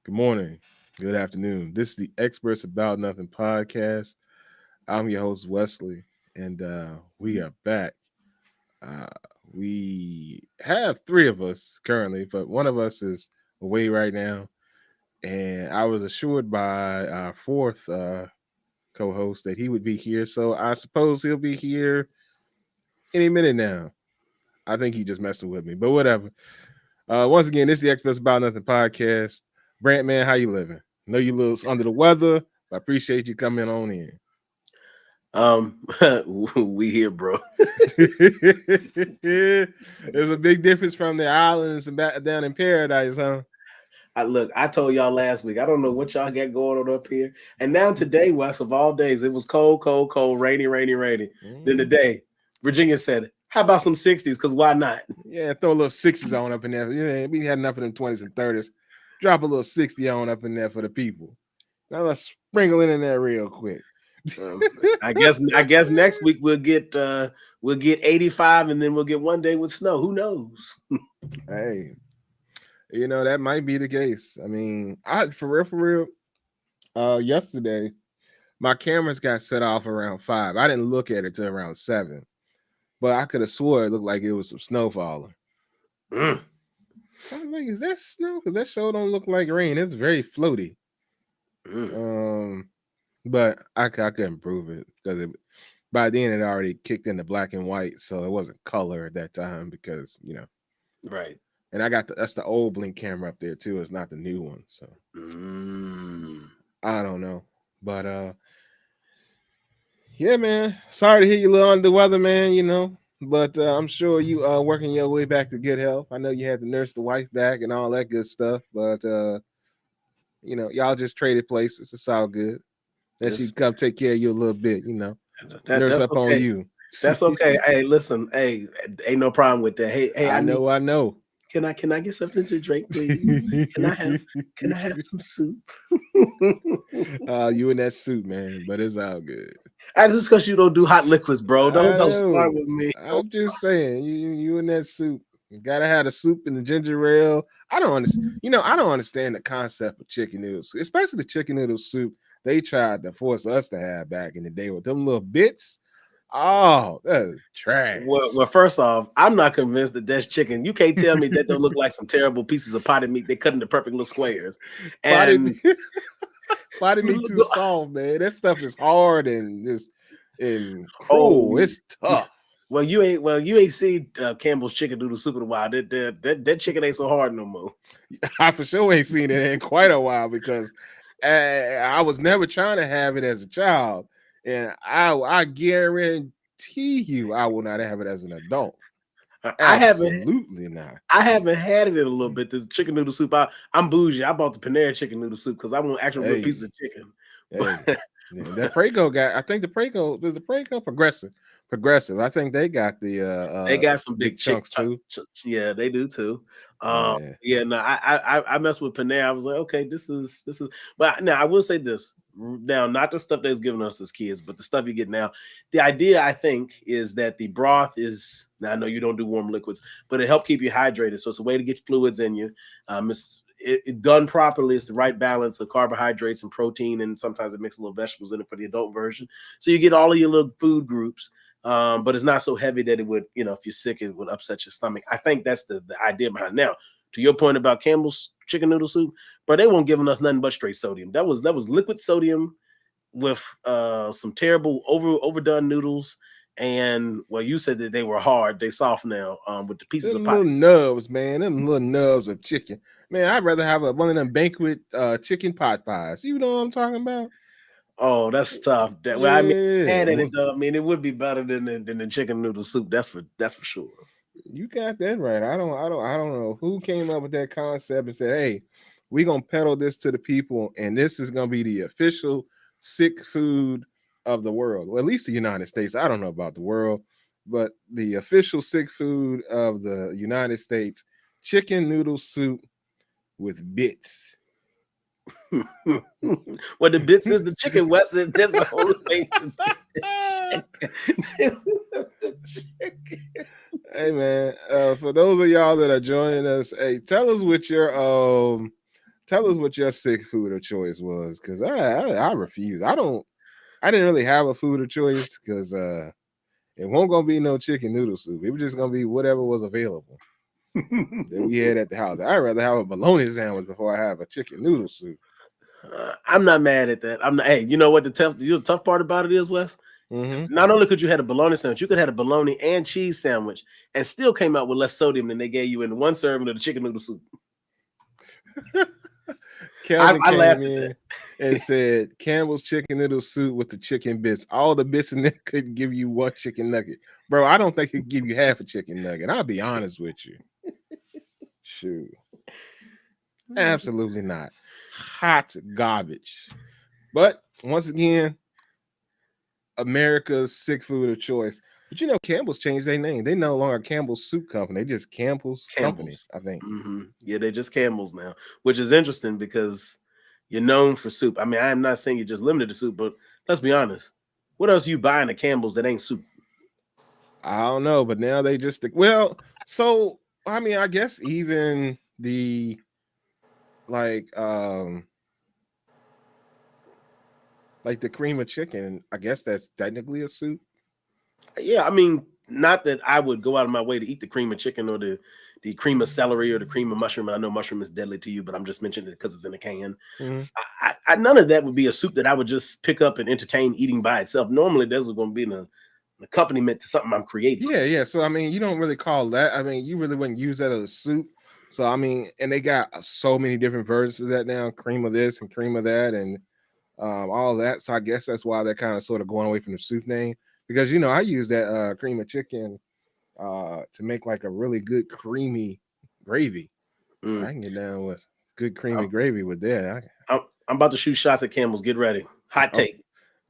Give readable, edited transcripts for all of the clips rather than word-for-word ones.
Good morning. Good afternoon. This is the Experts About Nothing podcast. I'm your host, Wesley, and we are back. Uh, we have three of us currently, but one of us is away right now. And I was assured by our fourth co host that he would be here. So I suppose he'll be here any minute now. I think he just messing with me, but whatever. Once again, this is the Experts About Nothing podcast. Brant, man, how you living? Know you a little under the weather, but I appreciate you coming on in. Um, we here, bro. There's a big difference from the islands and back down in paradise, huh? I told y'all last week. I don't know what y'all got going on up here. And now today, West of all days, it was cold, cold, cold, rainy, rainy, rainy. Then Mm. today, Virginia said, "How about some 60s? Because why not?" Yeah, throw a little sixes on up in there. Yeah, we had enough of them 20s and 30s. Drop a little 60 on up in there for the people. Now let's sprinkle it in there real quick. Um, I guess next week we'll get 85, and then we'll get one day with snow. Who knows? Hey, that might be the case. I mean, I for real, yesterday my cameras got set off around 5. I didn't look at it till around 7, but I could have swore it looked like it was some snow falling. Mm. I'm like, is that snow? Because that show don't look like rain. It's very floaty. Mm. Um, but I couldn't prove it because by then it already kicked into black and white, so it wasn't color at that time because Right. And I got that's the old blink camera up there too. It's not the new one, so Mm. I don't know. But yeah, man. Sorry to hear you a little under the weather, man. But I'm sure you are working your way back to good health. I know you had to nurse the wife back and all that good stuff, but y'all just traded places. It's all good. That she This come take care of you a little bit, nurse that's up on okay. you. That's okay. Hey, listen. Hey, ain't no problem with that. Hey, I I need. know. Can I get something to drink, please? Can I have can I have some soup? You in that suit, man, but it's all good. I just because you don't do hot liquids, bro. I Don't start know. with me. I'm just saying, you in that soup. You gotta have the soup and the ginger ale. I don't understand. I don't understand the concept of chicken noodle soup, especially the chicken noodle soup they tried to force us to have back in the day with them little bits. Oh, that is trash. Well, first off, I'm not convinced that that's chicken. You can't tell me that don't look like some terrible pieces of potted meat. They cut into perfect little squares. Potted And potted meat too soft, man. That stuff is hard and just and cruel. oh, It's tough. you ain't seen Campbell's chicken noodle soup in a while. That chicken ain't so hard no more. I for sure ain't seen it in quite a while because I was never trying to have it as a child, and I guarantee you I will not have it as an adult. I haven't Absolutely not. I haven't had it in a little bit. This chicken noodle soup. I'm bougie. I bought the Panera chicken noodle soup because I want actual real pieces Hey, of chicken. hey, But yeah, that Prego got. I think the Prego there's the Prego progressive. I think they got the they got some big big chick. chunks too. Yeah, they do too. Yeah. Yeah, no, I messed with Panera. I was like, okay, this is. But now I will say this. Now, not the stuff that's given us as kids, but the stuff you get now. The idea, I think, is that the broth is. Now I know you don't do warm liquids, but it help keep you hydrated. So it's a way to get fluids in you. It done properly. It's the right balance of carbohydrates and protein, and sometimes it mixes little vegetables in it for the adult version. So you get all of your little food groups. But it's not so heavy that it would, if you're sick, it would upset your stomach. I think that's the idea behind it. Now. To your point about Campbell's chicken noodle soup, but they weren't giving us nothing but straight sodium. That was liquid sodium with some terrible overdone noodles. And well, you said that they were hard. They soft now with the pieces of Them pie. little nubs, man. Them little nubs of chicken. Man, I'd rather have one of them banquet chicken pot pies. You know what I'm talking about? Oh, that's tough. That well, I mean, Yeah. and it though. I mean, it would be better than the chicken noodle soup. That's for sure. You got that right. I don't know who came up with that concept and said, "Hey, we're gonna peddle this to the people, and this is gonna be the official sick food of the world. Well, at least the United States. I don't know about the world, but the official sick food of the United States: chicken noodle soup with bits." Well, the bits is the chicken. West, there's the whole thing. The chicken. Hey man, for those of y'all that are joining us, hey, tell us what your Tell us what your sick food of choice was, because I refuse. I didn't really have a food of choice because it won't gonna be no chicken noodle soup. It was just gonna be whatever was available that we had at the house. I'd rather have a bologna sandwich before I have a chicken noodle soup. I'm not mad at that. I'm not. Hey, you know what the tough part about it is, Wes? Mm-hmm. Not only could you have a bologna sandwich, you could have a bologna and cheese sandwich, and still came out with less sodium than they gave you in one serving of the chicken noodle soup. Kelvin I came laughed at in that. and said Campbell's chicken noodle soup with the chicken bits. All the bits in there couldn't give you one chicken nugget. Bro, I don't think it could give you half a chicken nugget. I'll be honest with you. Shoot. Absolutely not. Hot garbage. But once again, America's sick food of choice. But you know, Campbell's changed their name. They no longer Campbell's Soup Company. They just Campbell's Company, Campbell's. I think. Yeah, they're just Campbell's now, which is interesting because you're known for soup. I mean, I'm not saying you're just limited to soup, but let's be honest. What else you buying at Campbell's that ain't soup? I don't know, but now they just well, so I mean, I guess even the like like the cream of chicken, I guess that's technically a soup. Yeah, I mean, not that I would go out of my way to eat the cream of chicken or the cream of celery or the cream of mushroom. And I know mushroom is deadly to you, but I'm just mentioning it because it's in a can. Mm-hmm. None of that would be a soup that I would just pick up and entertain eating by itself. Normally, those are going to be an accompaniment to something I'm creating. Yeah. So I mean, you don't really call that. I mean, you really wouldn't use that as a soup. So I mean, and they got so many different versions of that now, cream of this and cream of that, and all that. So I guess that's why they're kind of sort of going away from the soup name because you know I use that cream of chicken to make like a really good creamy gravy. I can get down with good creamy I'm, gravy with that. I'm about to shoot shots at Campbell's. Get ready. Hot Oh, take.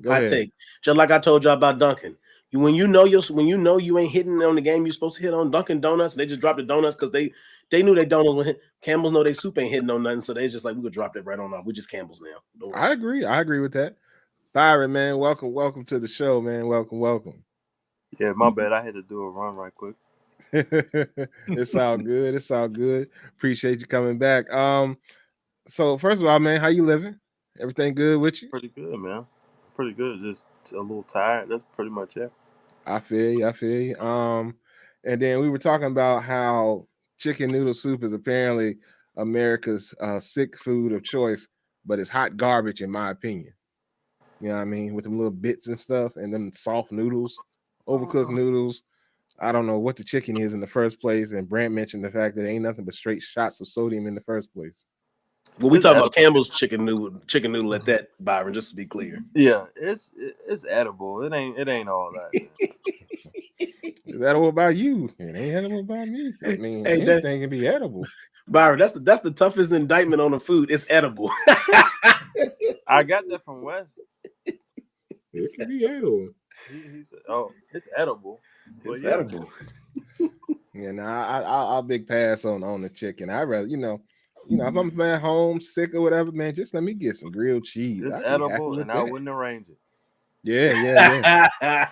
go Hot ahead. take. Just like I told you about Dunkin'. When you know you ain't hitting on the game you're supposed to hit on Dunkin' Donuts, and they just dropped the donuts because they knew they donuts would hit. Campbell's know they soup ain't hitting on nothing, so they just like we could drop that right on off. We just Campbell's now. Don't worry. I agree. I agree with that. Byron, man, welcome to the show, man. Welcome. Yeah, my bad. I had to do a run right quick. It's all good. It's all good. Appreciate you coming back. So first of all, man, how you living? Everything good with you? Pretty good, man. Pretty good. Just a little tired. That's pretty much it. I feel you. I feel you. And then we were talking about how chicken noodle soup is apparently America's sick food of choice, but it's hot garbage in my opinion. You know what I mean? With them little bits and stuff, and them soft noodles, overcooked noodles. I don't know what the chicken is in the first place. And Brant mentioned the fact that it ain't nothing but straight shots of sodium in the first place. Well, we It's talk edible. about Campbell's chicken noodle at that, Byron, just to be clear. Yeah, it's edible. It ain't all that. Man. Is that all about you? It ain't edible about me. I mean, Hey, anything can be edible. Byron, that's the toughest indictment on the food. It's edible. I got that from Wes. It can be edible. He said, "Oh, it's edible." It's Well, yeah. edible. Yeah, I'll big pass on the chicken. I rather, if I'm at home sick or whatever, man, just let me get some grilled cheese. It's I'd be happy edible, with and I that. wouldn't arrange it. Yeah.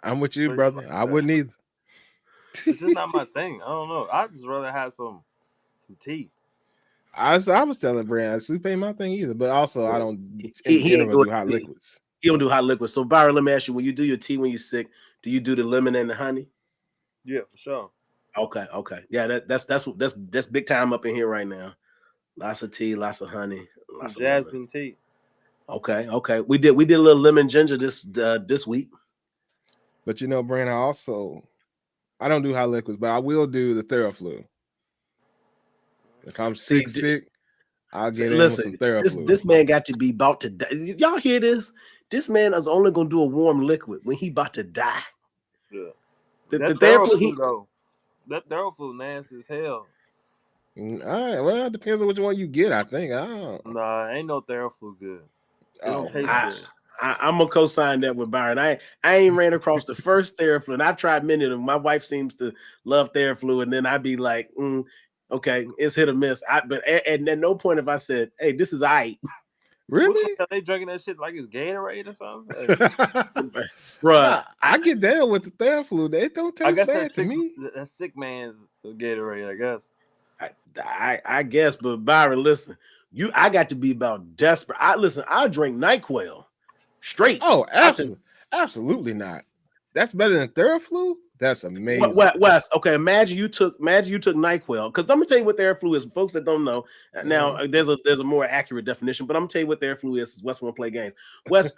I'm with you, Pretty brother. much I that. wouldn't either. It's just not my thing. I don't know. I just rather have some tea. I was telling Brand, soup ain't my thing either, but also I don't in He ain't general doing do hot tea. liquids. He don't do hot liquids. So Byron, let me ask you: when you do your tea when you're sick, do you do the lemon and the honey? Yeah, for sure. Okay. Yeah, that's big time up in here right now. Lots of tea, lots of honey, lots of lemon. Jasmine tea. Okay. We did a little lemon ginger this week. But Brand, I don't do hot liquids, but I will do the Theraflu. If I'm sick, I'll get in with some Listen, Theraflu. this man got to be about to die. Y'all hear this? This man is only gonna do a warm liquid when he about to die. Yeah. The That Theraflu, though. That Theraflu nasty as hell. All right. Well, it depends on which one you get, I think. I don't. Nah, ain't no Theraflu good. It don't taste I, good. I'm gonna co-sign that with Byron. I ain't ran across the first Theraflu, and I've tried many of them. My wife seems to love Theraflu, and then I'd be like, okay, it's hit or miss. But at no point have I said, hey, this is aight. Really? Are they drinking that shit like it's Gatorade or something? Bruh, Nah, I get down with the Theraflu. It don't I taste guess bad to me. that's sick man's Gatorade, I guess. I guess, but Byron, listen, I got to be about desperate. I drink NyQuil straight. Oh, I think absolutely not. That's better than Theraflu. That's amazing. what Wes? Okay, imagine you took NyQuil. Because I'm gonna tell you what Theraflu is. For folks that don't know, now there's a more accurate definition, but I'm gonna tell you what Theraflu is. Wes won't play games. Wes,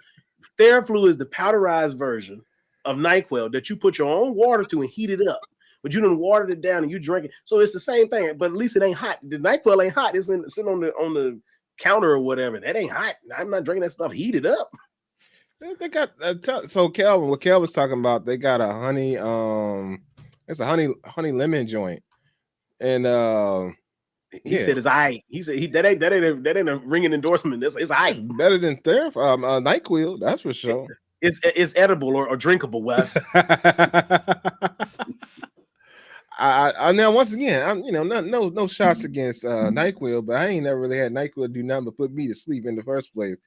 Theraflu is the powderized version of NyQuil that you put your own water to and heat it up. But you done watered it down and you drink it. So it's the same thing, but at least it ain't hot. The NyQuil ain't hot. It's sitting on the counter or whatever. That ain't hot. I'm not drinking that stuff. Heat it up. They got so Kelvin. What Kelvin was talking about, they got a honey. It's a honey lemon joint, and he said it's I. He said that ain't a ringing endorsement. It's I. It's better than NyQuil, that's for sure. It's edible or drinkable, Wes. I now once again, I'm no shots against NyQuil, but I ain't never really had NyQuil do nothing but put me to sleep in the first place.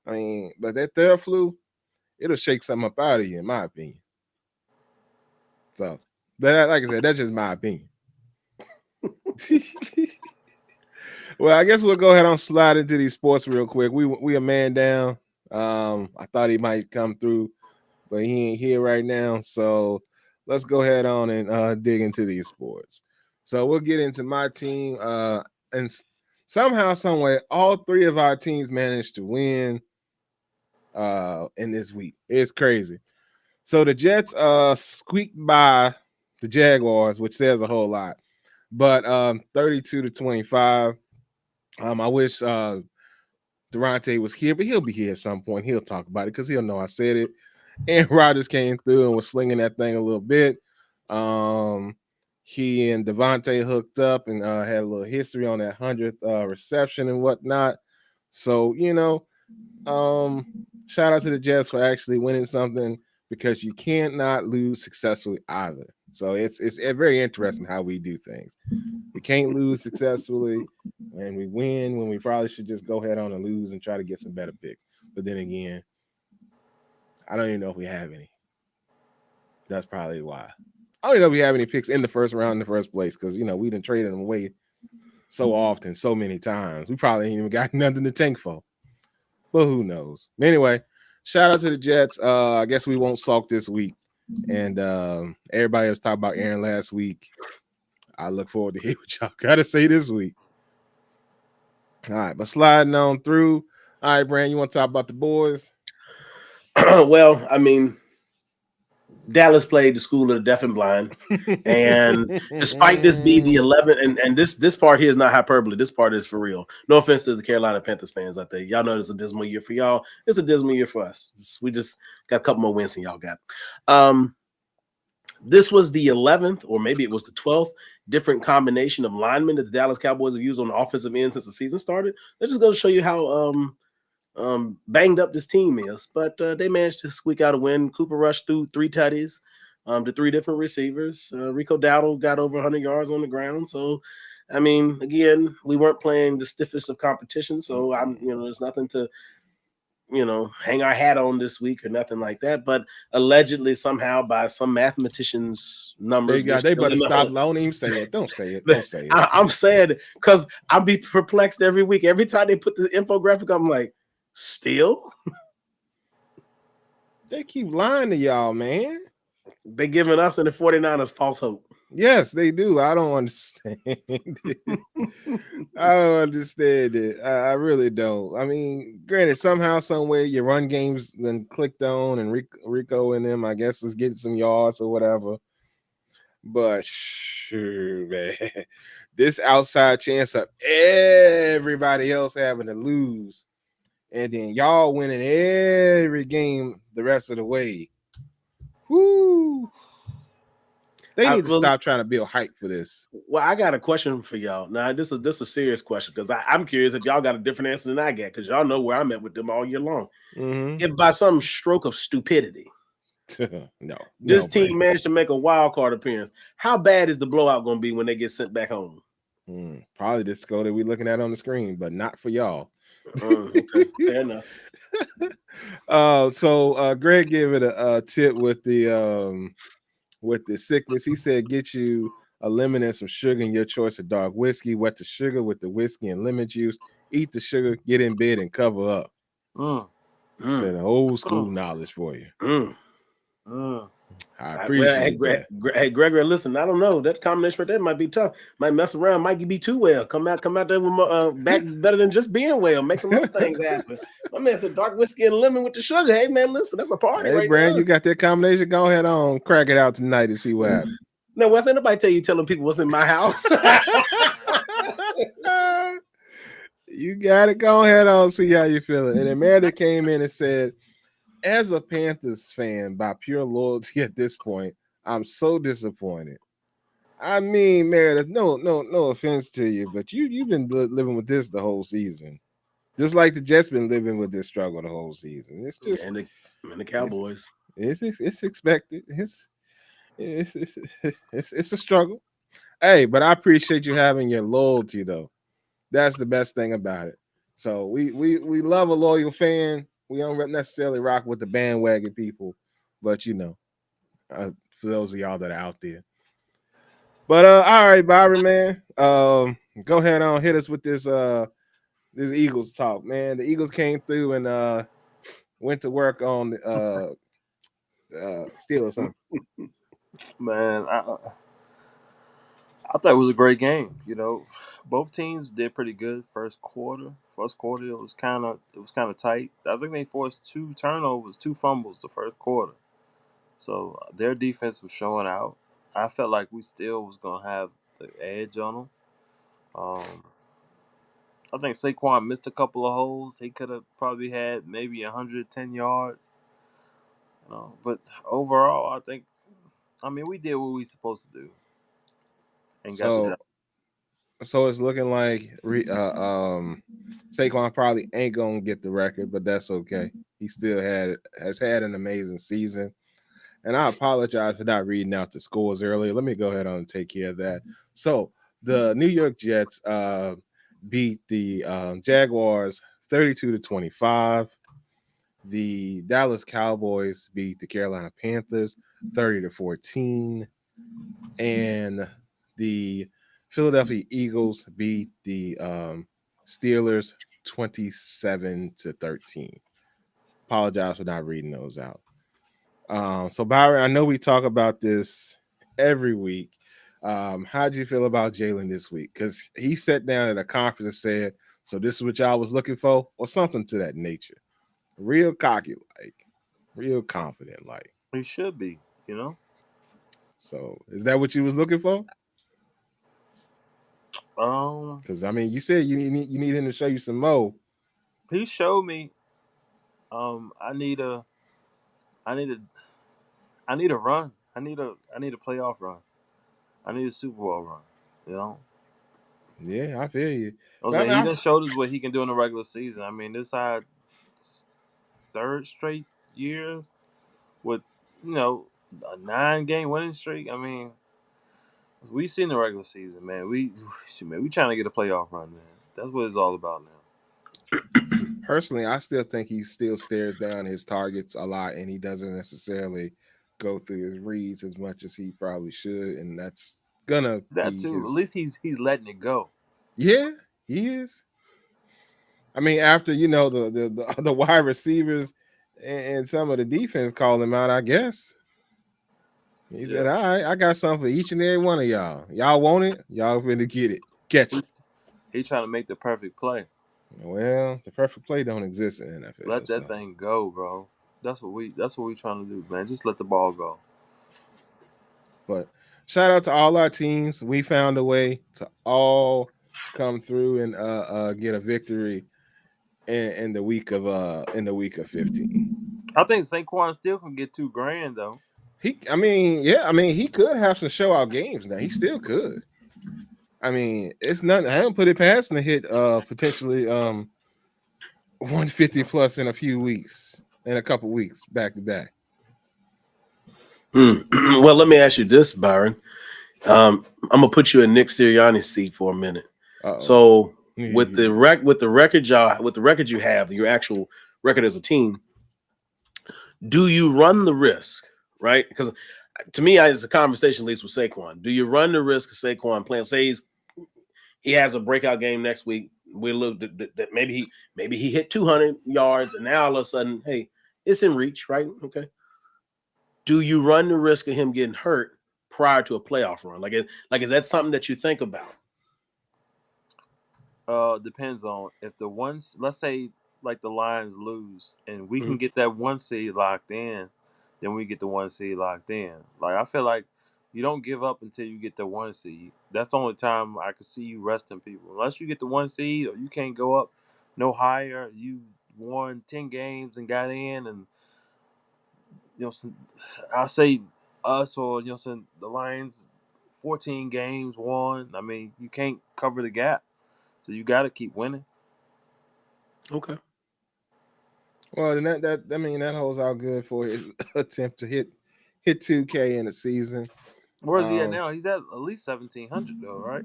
I mean, but that Theraflu, it'll shake something up out of you, in my opinion. So, but like I said, that's just my opinion. Well, I guess we'll go ahead and slide into these sports real quick. We a man down. I thought he might come through, but he ain't here right now. So let's go ahead on and dig into these sports. So we'll get into my team. And somehow, some way, all three of our teams managed to win in this week. It's crazy. So the Jets squeaked by the Jaguars, which says a whole lot. But 32-25. I wish Durante was here, but he'll be here at some point. He'll talk about it because he'll know I said it. And Rodgers came through and was slinging that thing a little bit. He and Devontae hooked up and had a little history on that 100th reception and whatnot. So, shout out to the Jets for actually winning something, because you cannot lose successfully either. So it's very interesting how we do things. We can't lose successfully, and we win when we probably should just go ahead on and lose and try to get some better picks. But then again, I don't even know if we have any. That's probably why. I don't even know if we have any picks in the first round in the first place, because we didn't trade them away so often, so many times. We probably ain't even got nothing to tank for. But who knows? Anyway, shout out to the Jets. I guess we won't sulk this week. And everybody was talking about Aaron last week. I look forward to hear what y'all got to say this week. All right, but sliding on through. All right, Brand, you want to talk about the boys? Well, I mean, Dallas played the school of the deaf and blind, and despite this be the 11th, and this part here is not hyperbole. This part is for real. No offense to the Carolina Panthers fans out there. Y'all know it's a dismal year for y'all. It's a dismal year for us. We just got a couple more wins than y'all got. This was the 11th, or maybe it was the 12th, different combination of linemen that the Dallas Cowboys have used on the offensive end since the season started. That just goes to show you how banged up this team is, but they managed to squeak out a win. Cooper Rush threw 3 tutties to 3 different receivers. Rico Dowdle got over 100 yards on the ground. So, I mean, again, we weren't playing the stiffest of competition, so there's nothing to hang our hat on this week or nothing like that. But allegedly, somehow, by some mathematicians' numbers, they better stop. Don't even say it. Don't say it. Don't say it. I'm saying it because I'll be perplexed every week. Every time they put the infographic, I'm like, still? They keep lying to y'all, man. They giving us and the 49ers false hope. Yes, they do. I don't understand it. I don't understand it. I really don't. I mean, granted, somehow, some way, your run games then clicked on, and Rico and them, I guess, is getting some yards or whatever. But sure, man, this outside chance of everybody else having to lose, and then y'all winning every game the rest of the way. Whoo! They need to stop trying to build hype for this. Well, I got a question for y'all. Now, this is a serious question, because I'm curious if y'all got a different answer than I get, because y'all know where I'm at with them all year long. Mm-hmm. If by some stroke of stupidity, this team managed to make a wild card appearance, how bad is the blowout going to be when they get sent back home? Probably the score that we're looking at on the screen, but not for y'all. Okay, fair enough. So Greg gave it a tip with the sickness. He said, get you a lemon and some sugar and your choice of dark whiskey. Wet the sugar with the whiskey and lemon juice. Eat the sugar, get in bed, and cover up. Mm, Instead Mm, of old school mm, knowledge for you. mm. mm. I Well, hey, appreciate that. Hey, Gregory, listen. I don't know. That combination right there might be tough. Might mess around. Might be too well. Come out there with back better than just being well. Make some other things happen. My man said dark whiskey and lemon with the sugar. Hey, man, listen, that's a party Hey, right Brand, there. you got that combination? Go ahead on, crack it out tonight and see what happens. No, Wes, ain't nobody telling people what's in my house. You got it. Go ahead on, see how you feel it. And Amanda came in and said, as a Panthers fan, by pure loyalty at this point, I'm so disappointed. I mean, Meredith, no offense to you, but you've been living with this the whole season, just like the Jets been living with this struggle the whole season. It's just and the it's Cowboys. it's expected. It's it's, it's a struggle. Hey, but I appreciate you having your loyalty though. That's the best thing about it. So we love a loyal fan. We don't necessarily rock with the bandwagon people, but for those of y'all that are out there. But all right, Byron, man. Go ahead on hit us with this Eagles talk, man. The Eagles came through and went to work on the Steelers, huh? Man, I thought it was a great game. You know, both teams did pretty good first quarter. First quarter it was kind of tight. I think they forced two turnovers, two fumbles the first quarter. So their defense was showing out. I felt like we still was gonna have the edge on them. Um, I think Saquon missed a couple of holes. He could have probably had maybe 110 yards. But overall, I mean, we did what we supposed to do and got the So job. so it's looking like Saquon probably ain't gonna get the record, but that's okay. He still has had an amazing season. And I apologize for not reading out the scores earlier. Let me go ahead on and take care of that. So the New York Jets beat the Jaguars 32-25. The Dallas Cowboys beat the Carolina Panthers 30-14. And the Philadelphia Eagles beat the Steelers 27-13. Apologize for not reading those out. So Byron, I know we talk about this every week. How did you feel about Jalen this week? Because he sat down at a conference and said, "So this is what y'all was looking for," or something to that nature. Real cocky, like real confident, like. He should be, you know. So is that what you was looking for? Um, Because I mean, you said you need him to show you some more. he showed me. I need a, I need a run. I need a playoff run. I need a Super Bowl run. You know. Yeah, I feel you. I was But I saying mean, he done showed us what he can do in the regular season. I mean, this our third straight year with you know a 9-game winning streak. I mean, we seen the regular season, man. We trying to get a playoff run, man. That's what it's all about now. personally, I still think he still stares down his targets a lot, and he doesn't necessarily go through his reads as much as he probably should, and that's gonna That be too. At his. least he's letting it go. Yeah, he is. I mean, after the wide receivers and some of the defense called him out, I guess he said, Yeah. "All right, I got something for each and every one of y'all. Y'all want it? Y'all finna get it, catch He it." he trying to make the perfect play. Well, the perfect play don't exist in Let NFL, that so. thing go, bro. That's what we trying to do, man. Just let the ball go. But shout out to all our teams. We found a way to all come through and get a victory in the week of 15. I think Saquon still can get 2 grand though. I mean, he could have some show out games now. He still could. I mean, it's nothing. I haven't put it past him to hit potentially 150 plus in a few weeks, in a couple weeks back to back. Well, let me ask you this, Byron. I'm gonna put you in Nick Sirianni's seat for a minute. Uh So with oh. the record you have, your actual record as a team, do you run the risk, right? Because to me, it's a conversation at least with Saquon. Do you run the risk of Saquon playing? Say he has a breakout game next week. We look that maybe he hit 200 yards, and now all of a sudden, hey, it's in reach, right? Okay. Do you run the risk of him getting hurt prior to a playoff run? Like is that something that you think about? Depends on if the ones, let's say, like the Lions lose, and we Mm-hmm. can get that one seed locked in, then we get the one seed locked in. Like I feel like you don't give up until you get the one seed. That's the only time I could see you resting people. Unless you get the one seed or you can't go up no higher. You won 10 games and got in, and some, I say us or the Lions, 14 games won. I mean, you can't cover the gap, so you got to keep winning. Okay. Well, then that I mean that holds out good for his attempt to hit 2K in a season. Where is he at Um, now? He's at least 1,700 though, right?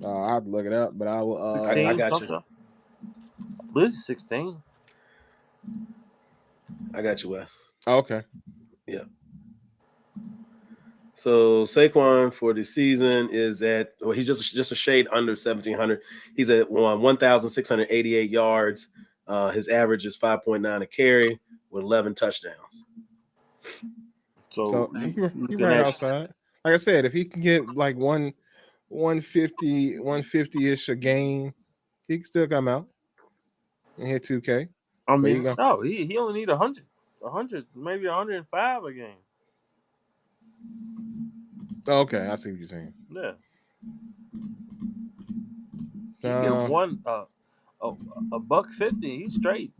I have to look it up, but I will. I 16 got you. something. At least 16. I got you, Wes. Okay. Yeah. So Saquon for the season is at he's just a shade under 1,700. He's at 1,688 yards. His average is 5.9 a carry with 11 touchdowns. So So you he looking right at outside. Like I said, if he can get like 150 ish a game, he can still come out and hit 2K. I But you mean, go. no, he only need 100, maybe 105 a game. Okay, I see what you're saying. Yeah, he get Uh, one a, a buck 50. He's straight.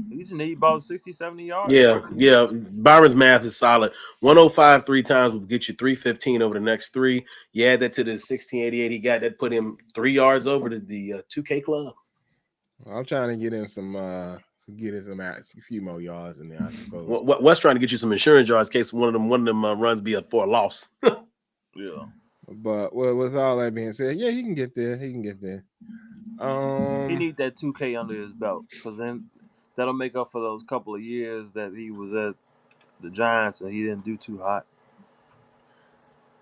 He just need about 60, 70 yards. Yeah, yeah. Byron's math is solid. 105 3 times will get you 315 over the next three. You add that to the 1688 he got, that put him 3 yards over to the 2K club. I'm trying to get in some a few more yards in there, I suppose. Wes trying to get you some insurance yards in case one of them runs be up for a loss. Yeah, But with all that being said, yeah, he can get there. He can get there. he Um, need that 2K under his belt because then that'll make up for those couple of years that he was at the Giants and he didn't do too hot.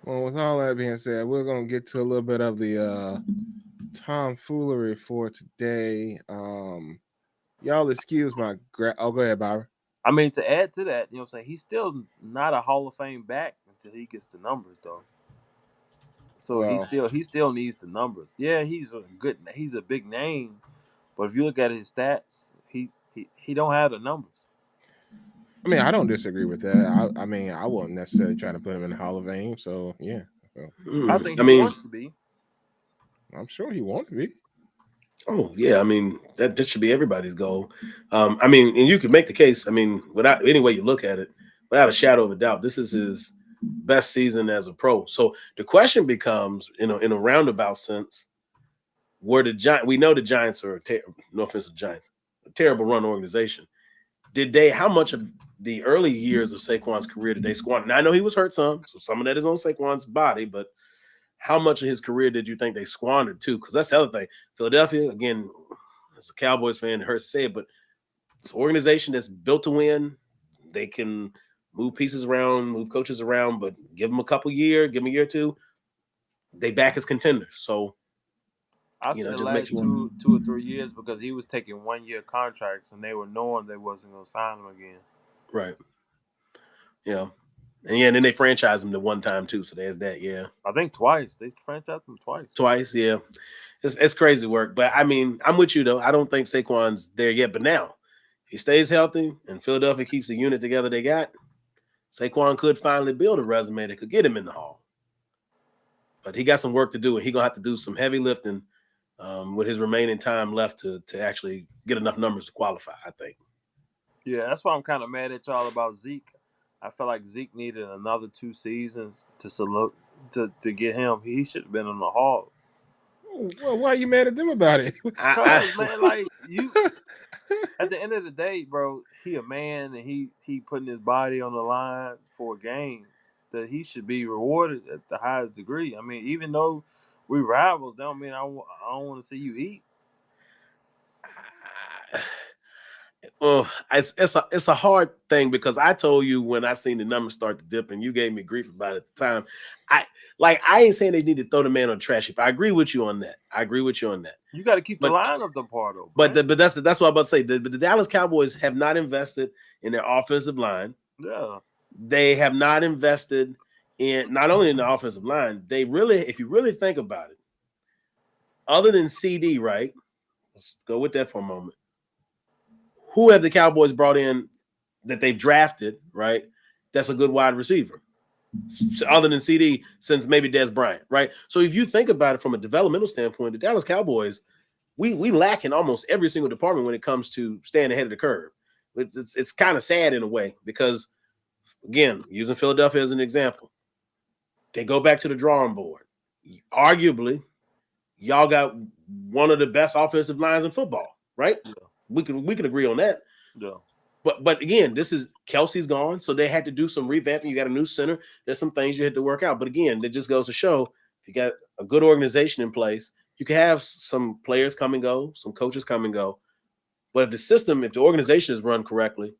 well, with all that being said, we're gonna get to a little bit of the tomfoolery for today. Y'all excuse my oh, go ahead, Byron. I mean, to add to that, what I'm saying, he's still not a Hall of Fame back until he gets the numbers, though. So Well, he still needs the numbers. Yeah, he's a big name, but if you look at his stats, he don't have the numbers. I mean, I don't disagree with that. I mean, I won't necessarily try to put him in the Hall of Fame. So yeah, so, I think I he mean, wants to be. I'm sure he won't be. oh yeah, I mean that should be everybody's goal. I mean, and you could make the case. I mean, without any way you look at it, without a shadow of a doubt, this is his best season as a pro. So the question becomes, in a roundabout sense, were the Giants? We know the Giants are no offense to the Giants, a terrible run organization. Did they? How much of the early years of Saquon's career did they squander? Now I know he was hurt some, so some of that is on Saquon's body, but how much of his career did you think they squandered too? Because that's the other thing. Philadelphia, again, as a Cowboys fan, it hurts to say it, but it's an organization that's built to win. They can move pieces around, move coaches around, but give them a couple years, give them a year or two, they back as contenders. So, I say the just makes last you wonder. two or 3 years because he was taking 1 year contracts and they were knowing they wasn't gonna sign him again. Right. Yeah. And yeah, and then they franchised him the one time too. So there's that. Yeah. I think twice. They franchised him twice. Twice. Yeah. It's crazy work. But I mean, I'm with you though. I don't think Saquon's there yet. But now, if he stays healthy and Philadelphia keeps the unit together they got, Saquon could finally build a resume that could get him in the Hall. But he got some work to do, and he's gonna have to do some heavy lifting with his remaining time left to actually get enough numbers to qualify, I think. Yeah, that's why I'm kind of mad at y'all about Zeke. I felt like Zeke needed another 2 seasons to salute to get him. He should have been in the Hall. Well, why are you mad at them about it? Cause man, like you, at the end of the day, bro, he a man and he putting his body on the line for a game that he should be rewarded at the highest degree. I mean, even though we rivals, don't mean I don't want to see you eat. Well, it's a hard thing because I told you when I seen the numbers start to dip, and you gave me grief about it at the time. I I ain't saying they need to throw the man on the trash heap. I agree with you on that. I agree with you on that. You got to keep the But lineups apart, though, Brent. that's what I'm about to say. The Dallas Cowboys have not invested in their offensive line. Yeah, They have not invested in not only in the offensive line. They really, if you really think about it, other than CD, right? Let's go with that for a moment. Who have the Cowboys brought in that they've drafted, right? That's a good wide receiver, other than CD, since maybe Des Bryant, right? So if you think about it from a developmental standpoint, the Dallas Cowboys, we lack in almost every single department when it comes to staying ahead of the curve. It's kind of sad in a way because, again, using Philadelphia as an example, they go back to the drawing board. Arguably, y'all got one of the best offensive lines in football, right? yeah, We can agree on that. yeah. But again, this is Kelsey's gone, so they had to do some revamping. You got a new center. There's some things you had to work out. But again, it just goes to show if you got a good organization in place, you can have some players come and go, some coaches come and go. But if the organization is run correctly,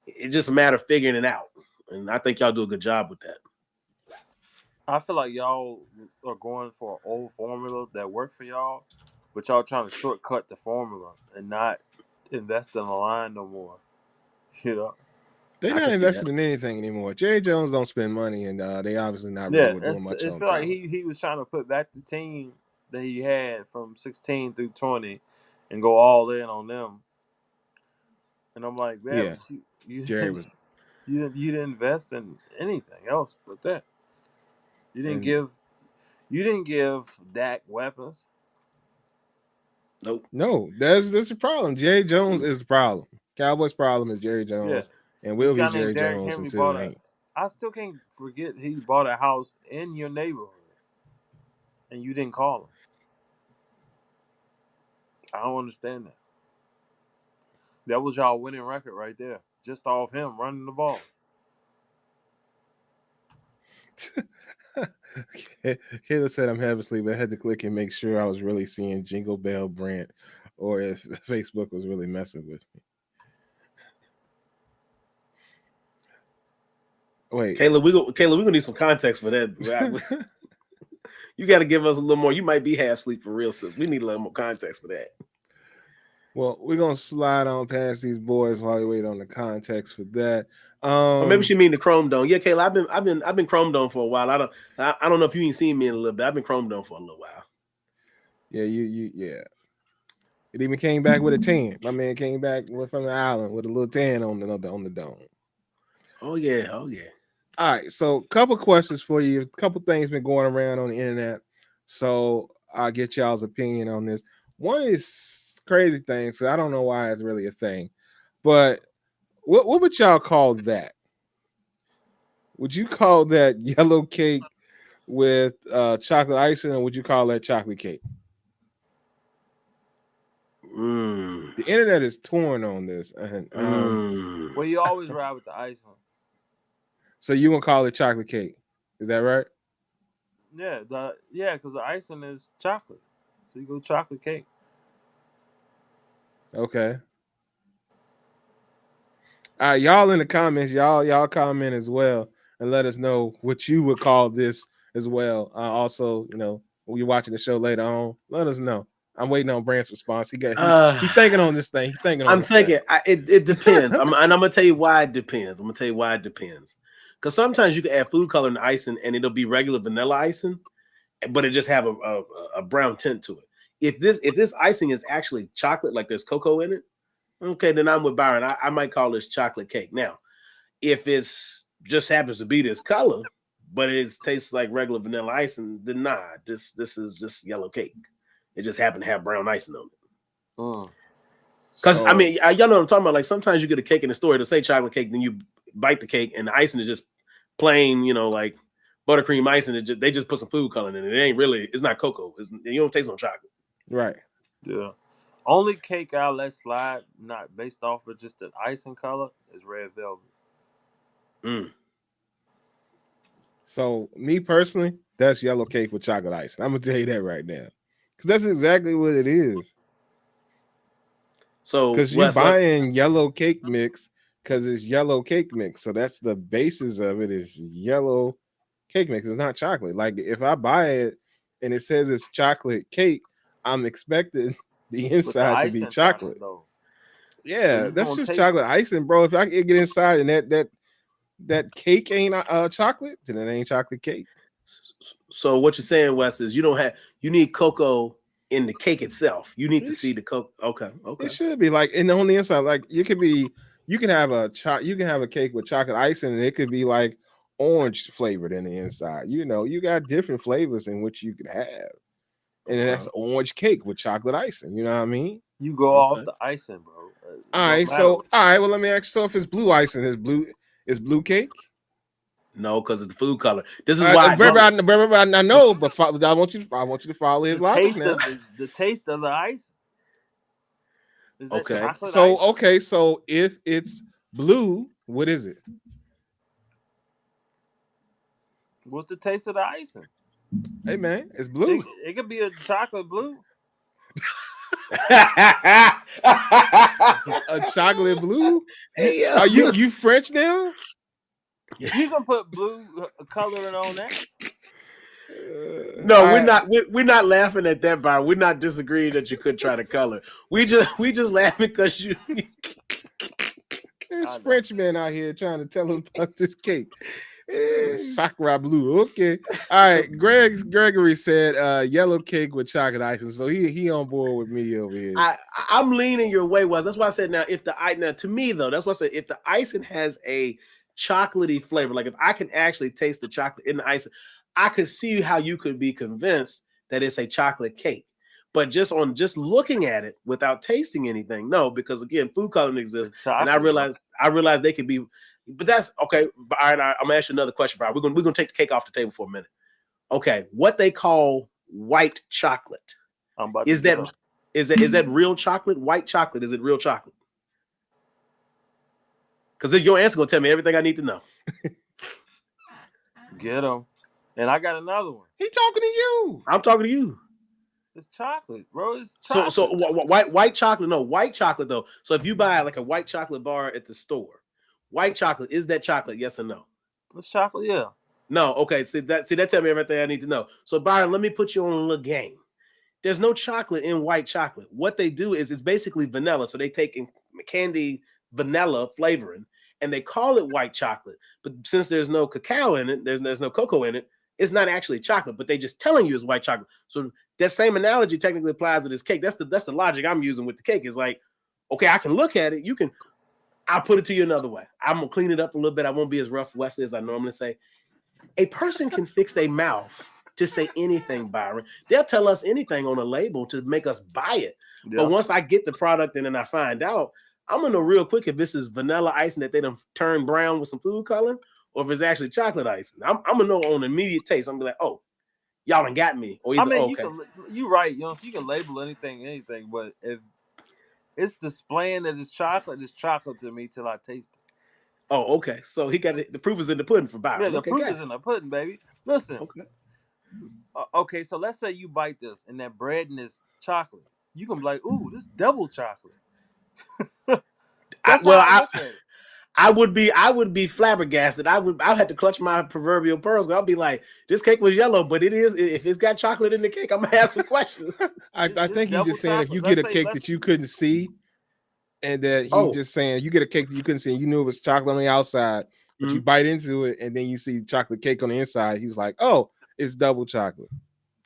it's just a matter of figuring it out. And I think y'all do a good job with that. I feel like y'all are going for an old formula that worked for y'all, but y'all trying to shortcut the formula and not invest in the line no more. You know? They're I not can see that. invested in anything anymore. Jerry Jones don't spend money, and they obviously not really Yeah, were doing much it on feel like talent. he was trying to put back the team that he had from 16 through 20 and go all in on them. And I'm like, yeah, Yeah, but you Jerry didn't was, you didn't invest in anything else but that. You didn't and give you didn't give Dak weapons. Nope. no, that's the problem. Jerry Jones is the problem. Cowboys' problem is Jerry Yeah, Jones, and this will be guy named Jerry Derrick Jones Henry until bought it a. ain't. I still can't forget he bought a house in your neighborhood and you didn't call him. I don't understand that. That was y'all winning record right there, just off him running the ball. Kayla said I'm half asleep. I had to click and make sure I was really seeing Jingle Bell Brand, or if Facebook was really messing with me. Wait, Kayla, we gonna need some context for that. You got to give us a little more. You might be half asleep for real, sis. We need a little more context for that. well, we're gonna slide on past these boys while we wait on the context for that. Or maybe Um, she mean the Chrome Dome. Yeah, Kayla, I've been Chrome Dome for a while. I don't know if you ain't seen me in a little bit. I've been Chrome Dome for a little while. yeah, yeah. It even came back with a 10. My man came back from the island with a little 10 on the dome. Oh yeah, oh yeah. All right, so couple questions for you. A couple things been going around on the internet, so I'll get y'all's opinion on this. One is crazy things. So I don't know why it's really a thing, but what would y'all call that? Would you call that yellow cake with chocolate icing, or would you call that chocolate cake? Mm, The internet is torn on this, and mm. Well, you always ride with the icing. so you gonna call it chocolate cake? Is that right? Because the icing is chocolate, so you go chocolate cake. Okay. All right, y'all in the comments, y'all comment as well and let us know what you would call this as well. Also, when you're watching the show later on, let us know. I'm waiting on Brand's response. He Uh, thinking on this thing. He thinking on I'm this thing. thinking it depends. And I'm gonna tell you why it depends. I'm gonna tell you why it depends. Because sometimes you can add food color and icing, and it'll be regular vanilla icing, but it just have a brown tint to it. If this icing is actually chocolate, like there's cocoa in it, okay, then I'm with Byron. I might call this chocolate cake. Now, if it's just happens to be this color, but it tastes like regular vanilla icing, then nah, this is just yellow cake. It just happened to have brown icing on it. Mm. Because I So mean, y'all know what I'm talking about. Like sometimes you get a cake in the store, it'll say chocolate cake, then you bite the cake, and the icing is just plain, like buttercream icing. They just put some food coloring in it. It ain't really. It's not cocoa. You don't taste no chocolate. right. Yeah. Only cake I'll let slide, not based off of just the icing color, is red velvet. Mm. So me personally, that's yellow cake with chocolate icing. I'm gonna tell you that right now, because that's exactly what it is. So Because you Wes, let, buying yellow cake mix because it's yellow cake mix. So that's the basis of it is yellow cake mix. It's not chocolate. Like if I buy it and it says it's chocolate cake, I'm expecting the With the inside to be icing chocolate chocolate. though. So Yeah, you that's gonna just taste chocolate it. icing, bro. If I can get inside and that cake ain't chocolate, then it ain't chocolate cake. so what you're saying, Wes, is you need cocoa in the cake itself. You need to It, see sh- the cocoa. Okay, it okay. should be like and on the inside, like you can have you can have a cake with chocolate icing and it could be like orange flavored in the inside. You know, you got different flavors in which you could have. And then that's Okay. orange cake with chocolate icing. You know what I mean? You go off Okay. the icing, bro. All It don't right, matter so what all you right. use. Well, let me ask you. So, if it's blue icing, is blue cake? No, because it's the food color. This is why. Very, This is I know, but I want you to follow his The logic taste now. of the taste of the ice is that okay. chocolate ice? So if it's blue, what is it? What's the taste of the icing? Hey man, it's It blue. it could be a chocolate blue. A chocolate blue. Hey, Are yo. you French now? You can put blue coloring on that. No, All right. we're not laughing at that, Byron. We're not disagreeing that you could try to color. We just laughing because you. There's I know. Frenchmen out here trying to tell us about this cake. Sakura blue. Okay. All right. Gregory said yellow cake with chocolate icing. So he on board with me over here. I'm leaning your way, Wes. That's why I said now now to me though, that's why I said if the icing has a chocolatey flavor, like if I can actually taste the chocolate in the icing, I could see how you could be convinced that it's a chocolate cake. But just looking at it without tasting anything, no, because again, food coloring exists, It's and I chocolate, bro. realized they could be, but that's okay. But all right, I'm gonna ask you another question, Brian. We're gonna take the cake off the table for a minute. Okay, what they call white chocolate I'm about to is get that up. is that real chocolate? White chocolate, is it real chocolate? Because your answer gonna tell me everything I need to know. Get them. And I got another one. He talking to you. I'm talking to you. It's chocolate, bro. It's So chocolate. white chocolate, no, white chocolate though. So if you buy like a white chocolate bar at the store, white chocolate, is that chocolate? Yes or no? It's chocolate, yeah. No. Okay. See that tell me everything I need to know. So Byron, let me put you on a little game. There's no chocolate in white chocolate. What they do is it's basically vanilla. So they take in candy vanilla flavoring and they call it white chocolate. But since there's no cacao in it, there's no cocoa in it, it's not actually chocolate, but they just telling you it's white chocolate. So that same analogy technically applies to this cake. That's the logic I'm using with the cake. Is like, okay, I can look at it. I'll put it to you another way. I'm gonna clean it up a little bit. I won't be as rough, Wesley, as I normally say. A person can fix their mouth to say anything, Byron. They'll tell us anything on a label to make us buy it. But Yeah. once I get the product and then I find out, I'm gonna know real quick if this is vanilla icing that they done turned brown with some food color, or if it's actually chocolate icing. I'm gonna know on immediate taste. I'm gonna be like, oh, y'all done got me. Or I either, mean, oh, you okay. can you right, so you can label anything, but if it's displaying that it's chocolate to me till I taste it. Oh, okay. So he got it. The proof is in the pudding for Yeah, Byron. the Okay, proof got is it. in the pudding, baby. Listen, Okay. okay, so let's say you bite this and that bread and this chocolate. You can be like, ooh, this double chocolate. I, That's well, how I I look at it. I would be flabbergasted. I have to clutch my proverbial pearls. I'll be like, this cake was yellow, but it is. If it's got chocolate in the cake, I'm gonna ask some questions. I It's think he's double just saying if chocolate. you get Let's a say cake that you couldn't see, and that he's Oh, just saying you get a cake that you couldn't see, and you knew it was chocolate on the outside, but you mhm. bite into it, and then you see chocolate cake on the inside. He's like, oh, it's double chocolate.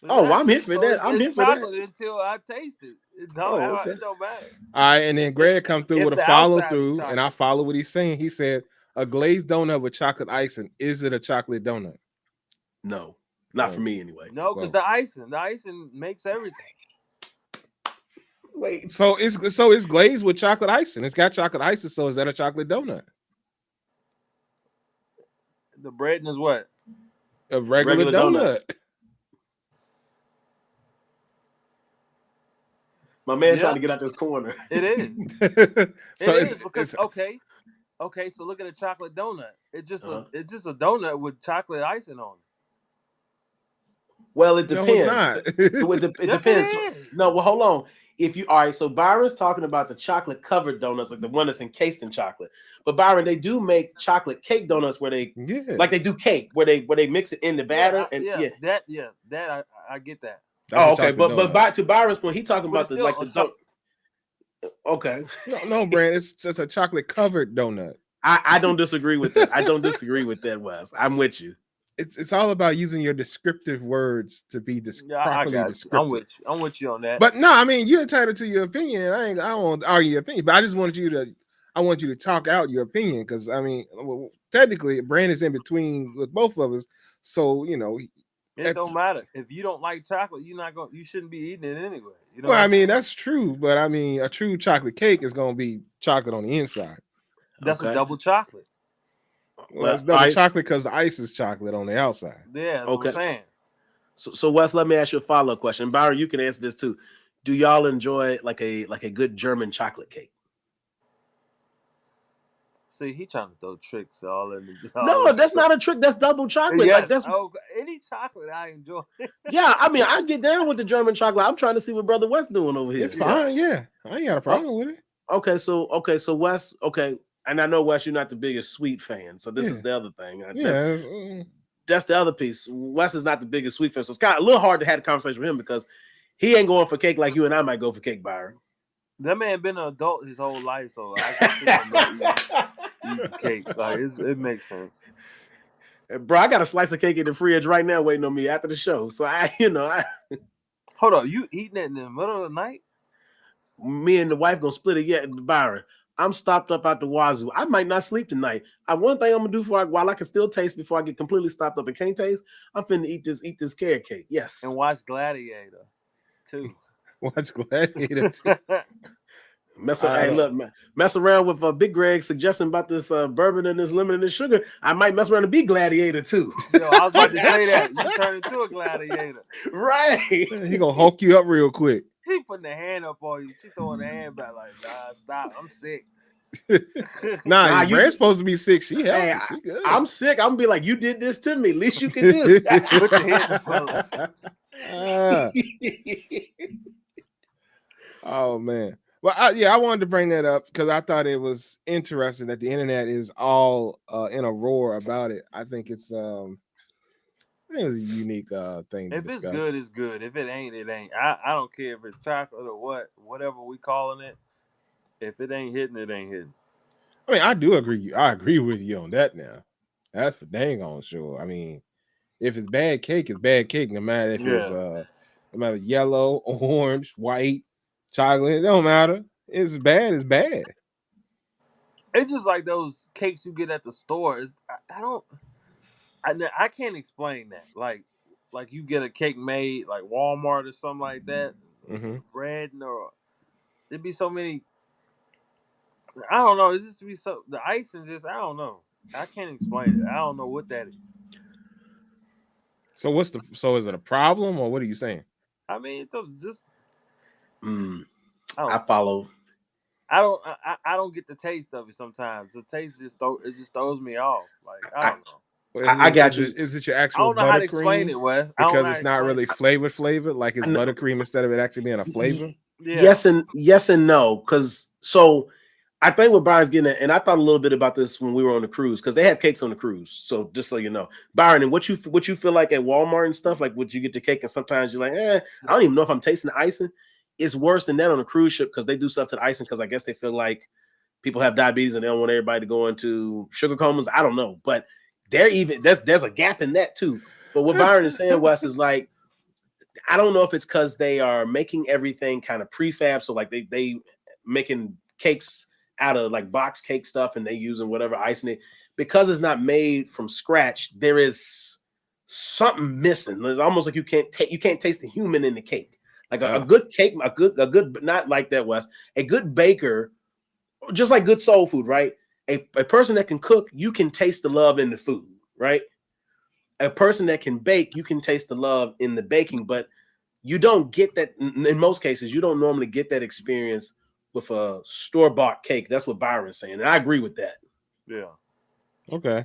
Oh, well, I'm here exactly. for So that. I'm it's here for that. chocolate until I taste it. Oh, okay. It don't matter. All right, and then Greg come through If with a the follow outside is through, and I chocolate. follow what he's saying. He said a glazed donut with chocolate icing. Is it a chocolate donut? No, not for Oh, me anyway. No, because well, the icing makes everything. Wait, so it's glazed with chocolate icing. It's got chocolate icing. So is that a chocolate donut? The bread is what? A regular regular donut. donut. My man trying Yeah, to get out this corner. it is. So It is because it's okay. So look at a chocolate donut. Uh-huh. It's just a donut with chocolate icing on it. Well, it no, it's depends. not. It Yes, it depends. is. No, well, hold on. if you all right, so Byron's talking about the chocolate covered donuts, like the one that's encased in chocolate. But Byron, they do make chocolate cake donuts where they Yeah, like they do cake where they mix it in the batter and yeah. That I get that. that's a Oh, okay, chocolate but donut. by to Byron's point, he talking But about it's the still like the a don't. Okay, No, Brand, it's just a chocolate covered donut. I don't disagree with that. I don't disagree with that, Wes. I'm with you. It's all about using your descriptive words to be Yeah, I properly got you. I'm descriptive. with you. I'm with you on that. But no, I mean you're entitled to your opinion. I don't want to argue your opinion, but I want you to talk out your opinion because I mean, well, technically, Brand is in between with both of us, so It don't that's matter if you don't like chocolate. You're not going. You shouldn't be eating it anyway. You know well, what I'm I mean saying? that's true, but I mean a true chocolate cake is gonna be chocolate on the inside. That's a Okay, double chocolate. Well, well, it's double ice. chocolate because the ice is chocolate on the outside. Yeah, that's what I'm Okay, saying. so Wes, let me ask you a follow up question. Byron, you can answer this too. Do y'all enjoy like a good German chocolate cake? See, he trying to throw tricks all in the all No, in the that's stuff. not a trick. That's double chocolate. Like Yes. that's Oh, any chocolate I enjoy. yeah. I mean, I get down with the German chocolate. I'm trying to see what Brother West doing over here. It's Yeah. fine, yeah. I ain't got a Oh, problem with it. okay, so Wes, okay, and I know Wes, you're not the biggest sweet fan, so this Yeah, is the other thing. yeah. That's the other piece. Wes is not the biggest sweet fan, so it's kind of a little hard to have a conversation with him because he ain't going for cake like you and I might go for cake, Byron. That man been an adult his whole life, so I can see him not eating cake. Like it makes sense. Bro, I got a slice of cake in the fridge right now waiting on me after the show. So Hold up, you eating it in the middle of the night? me and the wife gonna split it yet, Byron. I'm stopped up out the wazoo. I might not sleep tonight. One thing I'm gonna do while I can still taste before I get completely stopped up and can't taste, I'm finna eat this carrot cake. Yes. And watch Gladiator too. Watch Gladiator. Hey, look, mess around with Big Greg suggesting about this bourbon and this lemon and this sugar. I might mess around and be Gladiator too. Yo, I was about to say that. You turn into a gladiator. Right. He gonna hulk you up real quick. She putting the hand up on you. She throwing the hand back like, nah, stop. I'm sick. Nah, you Brand's supposed to be sick. She healthy. Hey, She good. I'm sick. I'm gonna be like, you did this to me. Least you can do. Put your hand up on her. Ah, oh man. Well, I wanted to bring that up because I thought it was interesting that the internet is all in a roar about it. I think it's a unique thing to If it's discuss. good, it's good. If it ain't, it ain't. I don't care if it's chocolate or whatever we calling it. If it ain't hitting, it ain't hitting. I mean, I do agree. I agree with you on that now. That's for dang on sure. I mean, if it's bad cake, it's bad cake. No matter if it's no matter yellow, orange, white, chocolate, it don't matter. It's bad, it's bad. It's just like those cakes you get at the store. I can't explain that. Like you get a cake made like Walmart or something like that. Mm-hmm. Bread or there'd be so many. I don't know. It's just be so the icing just I don't know. I can't explain it. I don't know what that is. So is it a problem or what are you saying? I mean, it does just I follow. I don't get the taste of it sometimes. The taste just throws me off. Like I don't know. I got you. Is it your I actual don't know how to buttercream? explain it, Wes. I don't Because know how it's to not explain really it. flavored, like it's buttercream instead of it actually being a flavor. Yeah. Yes and no. Because so I think what Byron's getting at, and I thought a little bit about this when we were on the cruise, because they have cakes on the cruise. So just so you know, Byron, and what you feel like at Walmart and stuff, like would you get the cake and sometimes you're like, I don't even know if I'm tasting the icing. It's worse than that on a cruise ship because they do stuff to the icing because I guess they feel like people have diabetes and they don't want everybody to go into sugar comas. I don't know, but there's a gap in that too. But what Byron is saying, Wes, is like I don't know if it's because they are making everything kind of prefab, so like they making cakes out of like box cake stuff and they using whatever icing it because it's not made from scratch. There is something missing. It's almost like you can't taste the human in the cake. Like a good cake, a good, not like that, Wes. A good baker, just like good soul food, right? A person that can cook, you can taste the love in the food, right? A person that can bake, you can taste the love in the baking, but you don't get that in most cases. You don't normally get that experience with a store-bought cake. That's what Byron's saying, and I agree with that. Yeah. Okay.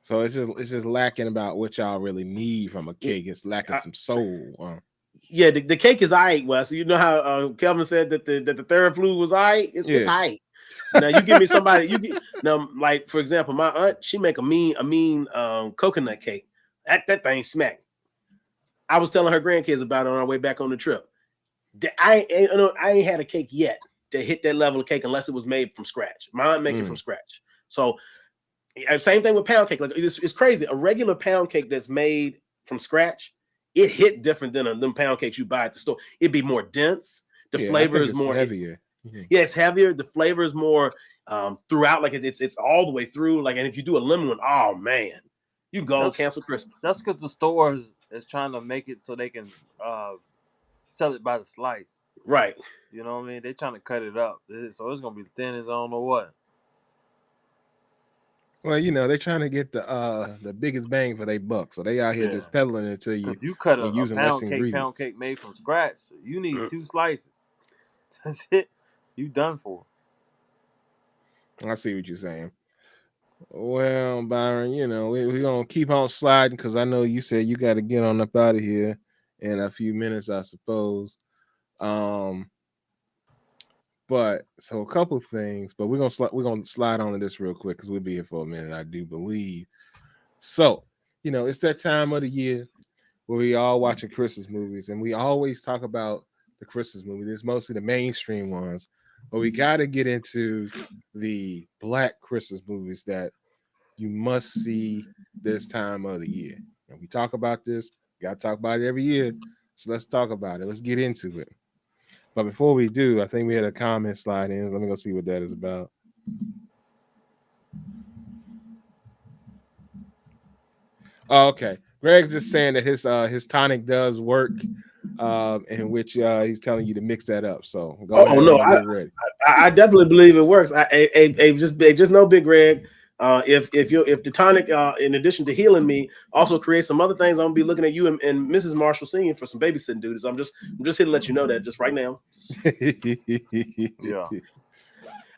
So it's just lacking about what y'all really need from a cake. It's lacking some soul. Yeah, the cake is all right, Wes. You know how Kelvin said that the third food was all right? It's all right. Now you give me somebody, you get now, like for example, my aunt, she make a mean coconut cake. That thing smack. I was telling her grandkids about it on our way back on the trip. I ain't had a cake yet that hit that level of cake unless it was made from scratch. My aunt make it from scratch. So same thing with pound cake. Like it's crazy. A regular pound cake that's made from scratch, it hit different than them pound cakes you buy at the store. It'd be more dense. The flavor is more heavier. Yeah, it's heavier. The flavor is more throughout. Like it's all the way through. Like, and if you do a lemon one, oh man, you can go and cancel Christmas. That's because the stores is trying to make it so they can sell it by the slice. Right. You know what I mean? They're trying to cut it up, so it's gonna be thin as I don't know what. Well, they're trying to get the biggest bang for their buck, so they out here just peddling it to you. If you cut a using less pound ingredients. cake made from scratch, you need 2 slices. That's it. You done for. I see what you're saying. Well, Byron, we're gonna keep on sliding because I know you said you got to get on up out of here in a few minutes, I suppose. But so a couple things, but we're gonna slide on to this real quick because we'll be here for a minute, I do believe. So, it's that time of the year where we all watching Christmas movies, and we always talk about the Christmas movies. It's mostly the mainstream ones, but we got to get into the Black Christmas movies that you must see this time of the year. And we talk about this, got to talk about it every year. So let's talk about it. Let's get into it. But before we do, I think we had a comment slide in. Let me go see what that is about. Oh, okay. Greg's just saying that his tonic does work, in which he's telling you to mix that up. So go ahead no, and get ready. I definitely believe it works. Just know, Big Greg. If the tonic, in addition to healing me, also creates some other things, I'm gonna be looking at you and Mrs. Marshall Senior for some babysitting duties. I'm just here to let you know that just right now. Yeah.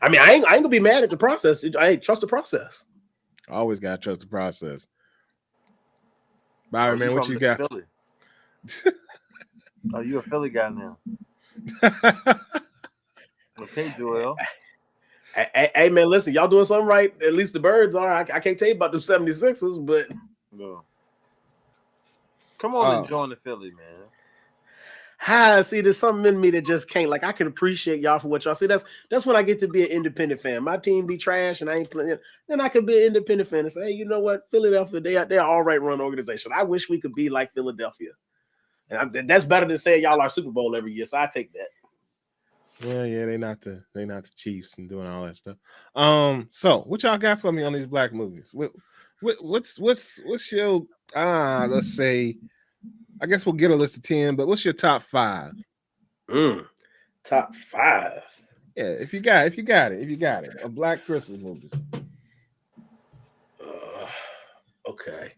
I mean, I ain't gonna be mad at the process. I trust the process. Always gotta trust the process. Byron, man, what you got? Philly. Oh, you a Philly guy now? Okay, Joel. Hey, man, listen, y'all doing something right. At least the Birds are. I can't tell you about the 76ers, but no. Come on and join the Philly, man. See, there's something in me that just can't. Like, I can appreciate y'all for what y'all see. That's when I get to be an independent fan. My team be trash and I ain't playing. Then I can be an independent fan and say, hey, you know what? Philadelphia, they're all right run organization. I wish we could be like Philadelphia. And that's better than saying y'all are Super Bowl every year. So I take that. Well, yeah, they not the Chiefs and doing all that stuff. So what y'all got for me on these Black movies? What's your let's say, I guess we'll get a list of 10, but what's your top 5? Top 5. Yeah, if you got it, a Black Christmas movie. Okay.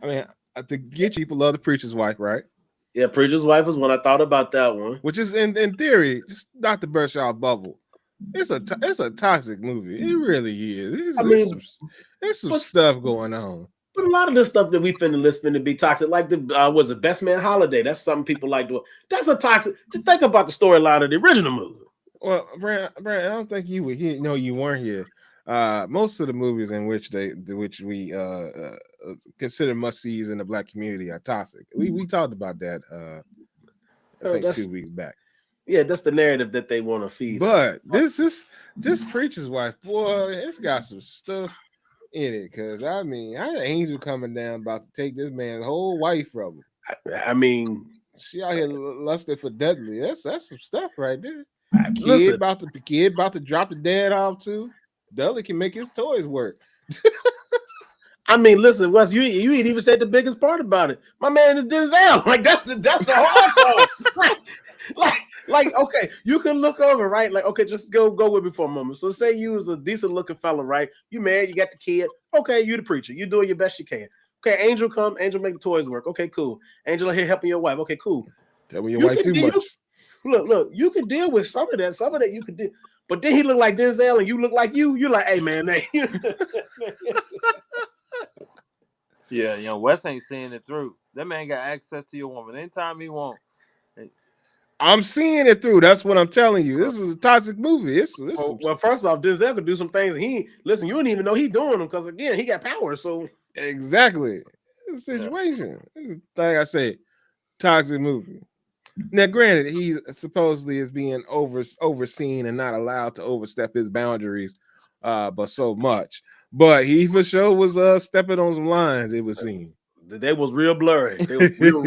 I mean, I think people love The Preacher's Wife, right? Yeah, Preacher's Wife was when I thought about that one. Which is in theory, just not to burst y'all bubble. It's a toxic movie. It really is. There's some stuff going on. But a lot of the stuff that we finna list finna be toxic. Like the was it Best Man Holiday? That's something people like doing. That's a toxic. To think about the storyline of the original movie. Well, Brad, I don't think you were here. No, you weren't here. Most of the movies in which we consider must-sees in the Black community are toxic. We talked about that I think 2 weeks back. Yeah, that's the narrative that they want to feed. But this Preacher's Wife, boy, it's got some stuff in it. Because I mean, I had an angel coming down about to take this man's whole wife from him. I mean, she out here lusted for Dudley. That's some stuff right there. Kid about to drop the dad off too. Dudley can make his toys work. I mean, listen, Wes, you ain't even said the biggest part about it. My man is Denzel. Like that's the hard part. like, okay, you can look over, right? Like, okay, just go with me for a moment. So say you was a decent looking fella, right? You married, you got the kid. Okay, you the preacher. You doing your best you can. Okay, Angel make the toys work. Okay, cool. Angel here helping your wife. Okay, cool. Tell me your wife too much. Look, you can deal with some of that. Some of that you can do. But then he look like Denzel and you look like you. You're like, hey, man. Yeah, Wes ain't seeing it through. That man got access to your woman anytime he want. I'm seeing it through. That's what I'm telling you. This is a toxic movie. It's some, Well, first off, Denzel could do some things. Listen. You don't even know he doing them because again, he got power. So exactly it's a situation. It's, like I say, toxic movie. Now, granted, he supposedly is being overseen and not allowed to overstep his boundaries, but so much. But he for sure was stepping on some lines. It would seem they was real blurry. They was real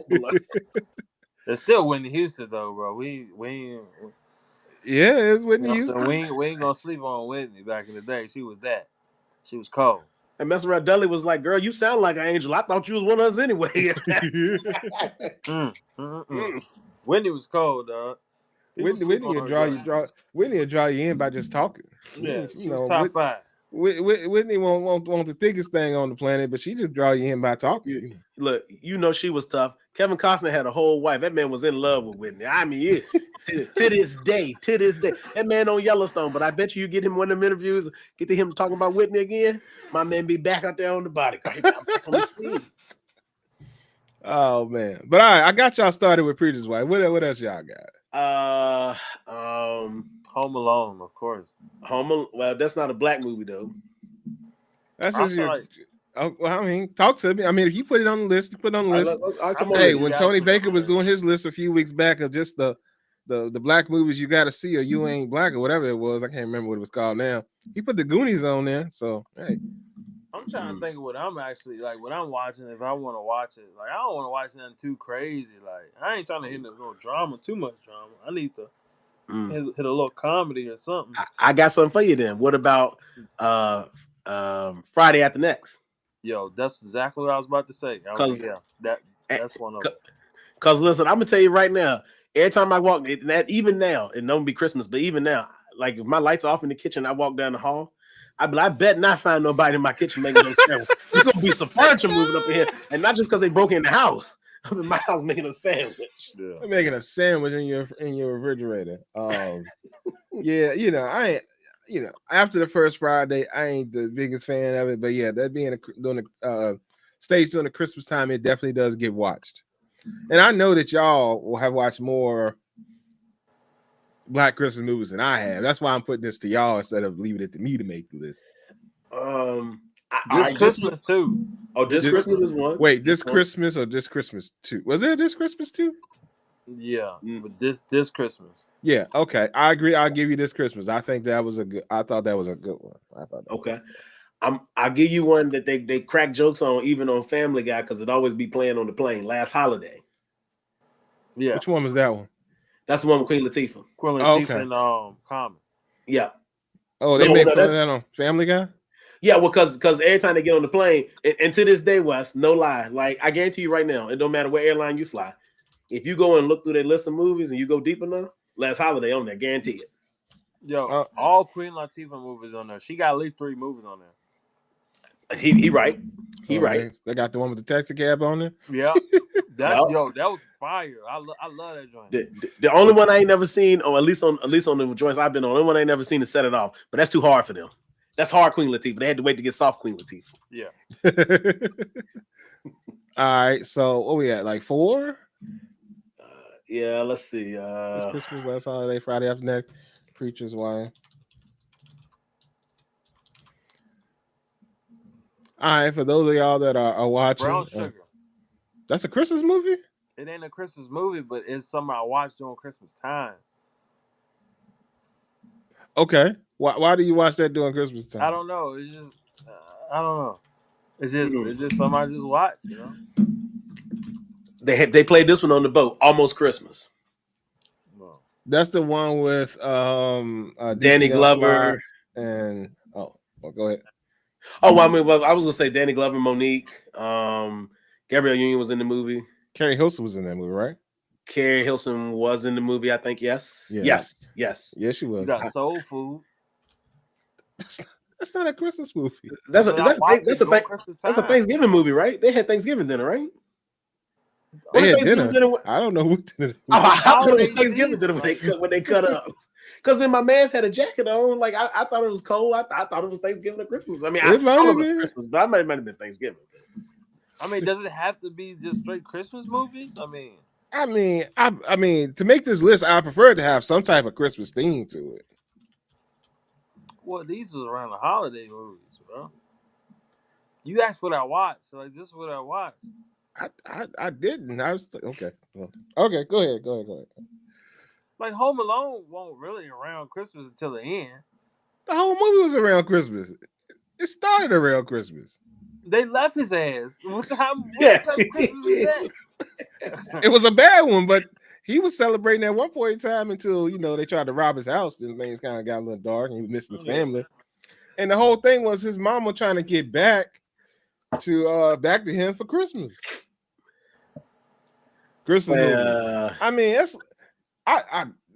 blurry. There's still Whitney Houston though, bro. We yeah, it's Whitney Houston. We ain't gonna sleep on Whitney. Back in the day, she was that. She was cold. And messing around, Dudley was like, "Girl, you sound like an angel. I thought you was one of us anyway." Whitney was cold, dog. Whitney will draw you in by just talking. Yeah, she was top 5. Whitney won't the thickest thing on the planet, but she just draw you in by talking. Look, she was tough. Kevin Costner had a whole wife. That man was in love with Whitney. I mean, to this day, that man on Yellowstone. But I bet you get him one of them interviews, get to him talking about Whitney again. My man be back out there on the body car. Back on the scene. Oh man! But all right, I got y'all started with Preacher's Wife. What else y'all got? Home Alone, of course. Well, that's not a black movie though. That's just your. Well, I mean, talk to me. I mean, if you put it on the list, you put it on the list. Hey, when Tony Baker was doing his list a few weeks back of just the black movies you got to see, or you ain't black, or whatever it was, I can't remember what it was called now. He put the Goonies on there, so hey. I'm trying to think of what I'm actually like. What I'm watching, if I want to watch it, like I don't want to watch nothing too crazy. Like I ain't trying to hit no drama, too much drama. I need to hit a little comedy or something. I got something for you then. What about Friday After Next? Yo, that's exactly what I was about to say. That's one of them. Because listen, I'm gonna tell you right now. Every time I walk, even now, it don't be Christmas, but even now, like if my lights are off in the kitchen, I walk down the hall. I bet not find nobody in my kitchen making no sandwich. There's gonna be some furniture moving up in here, and not just because they broke in the house. I'm in my house making a sandwich. Yeah. I'm making a sandwich in your refrigerator. Yeah, after the first Friday, I ain't the biggest fan of it, but yeah, that being during the stage during the Christmas time, it definitely does get watched. And I know that y'all will have watched more Black Christmas movies than I have. That's why I'm putting this to y'all instead of leaving it to me to make the list. This Christmas too. Oh, this Christmas is one. Wait, this Christmas or this Christmas too? Was it this Christmas too? Yeah, but this Christmas. Yeah, okay. I agree. I'll give you this Christmas. I think that was I thought that was a good one. Okay. I'll give you one that they crack jokes on even on Family Guy because it always be playing on the plane. Last Holiday. Yeah. Which one was that one? That's the one with Queen Latifah. Queen Latifah and Common. Yeah. Oh, they make fun of that on Family Guy? Yeah, well, because every time they get on the plane, and to this day, Wes, no lie, like I guarantee you right now, it don't matter what airline you fly. If you go and look through their list of movies and you go deep enough, Last Holiday on there, guarantee it. Yo, all Queen Latifah movies on there. She got at least 3 movies on there. He right. He right. They got the one with the taxi cab on there. Yeah. That was fire. I love that joint. The only one I ain't never seen, or at least on the joints I've been on, the only one I ain't never seen is Set It Off. But that's too hard for them. That's hard Queen Latifah. They had to wait to get soft Queen Latifah. Yeah. All right. So what we at? Like 4? Yeah. Let's see. This Christmas, Last Holiday, Friday After Next, Preacher's Wife. All right. For those of y'all that are watching, Brown Sugar. That's a Christmas movie? It ain't a Christmas movie, but it's something I watch during Christmas time. Okay. Why do you watch that during Christmas time? I don't know. It's just I don't know. It's just something I just watch, you know. They played this one on the boat, Almost Christmas. Well, that's the one with Danny Glover and go ahead. Oh, well, I mean, I was gonna say Danny Glover, Monique, Gabrielle Union was in the movie. Carrie Hilson was in that movie, right? Carrie Hilson was in the movie, I think. Yes. Yeah. Yes. Yes, she was. You got Soul Food. That's not a Christmas movie. That's a Thanksgiving movie, right? They had Thanksgiving dinner, right? They had dinner. I don't know who dinner. I thought it was Thanksgiving dinner when they cut up. Because then my man's had a jacket on. Like I thought it was cold. I thought it was Thanksgiving or Christmas. I mean, I It might don't know have if it's been. Christmas, but might have been Thanksgiving. I mean, does it have to be just straight Christmas movies? I mean, I mean, to make this list, I prefer to have some type of Christmas theme to it. well, these was around the holiday movies, bro. You asked what I watched, so like this is what I watched. I didn't. I was okay. Well, okay, go ahead. Go ahead. Like Home Alone won't really around Christmas until the end. The whole movie was around Christmas. It started around Christmas. They left his ass. What Yeah. type of Christmas is that? It was a bad one, but he was celebrating at one point in time until they tried to rob his house. Then things kind of got a little dark, and he was missing his family. And the whole thing was his mama trying to get back to him for Christmas. Christmas movie. I mean,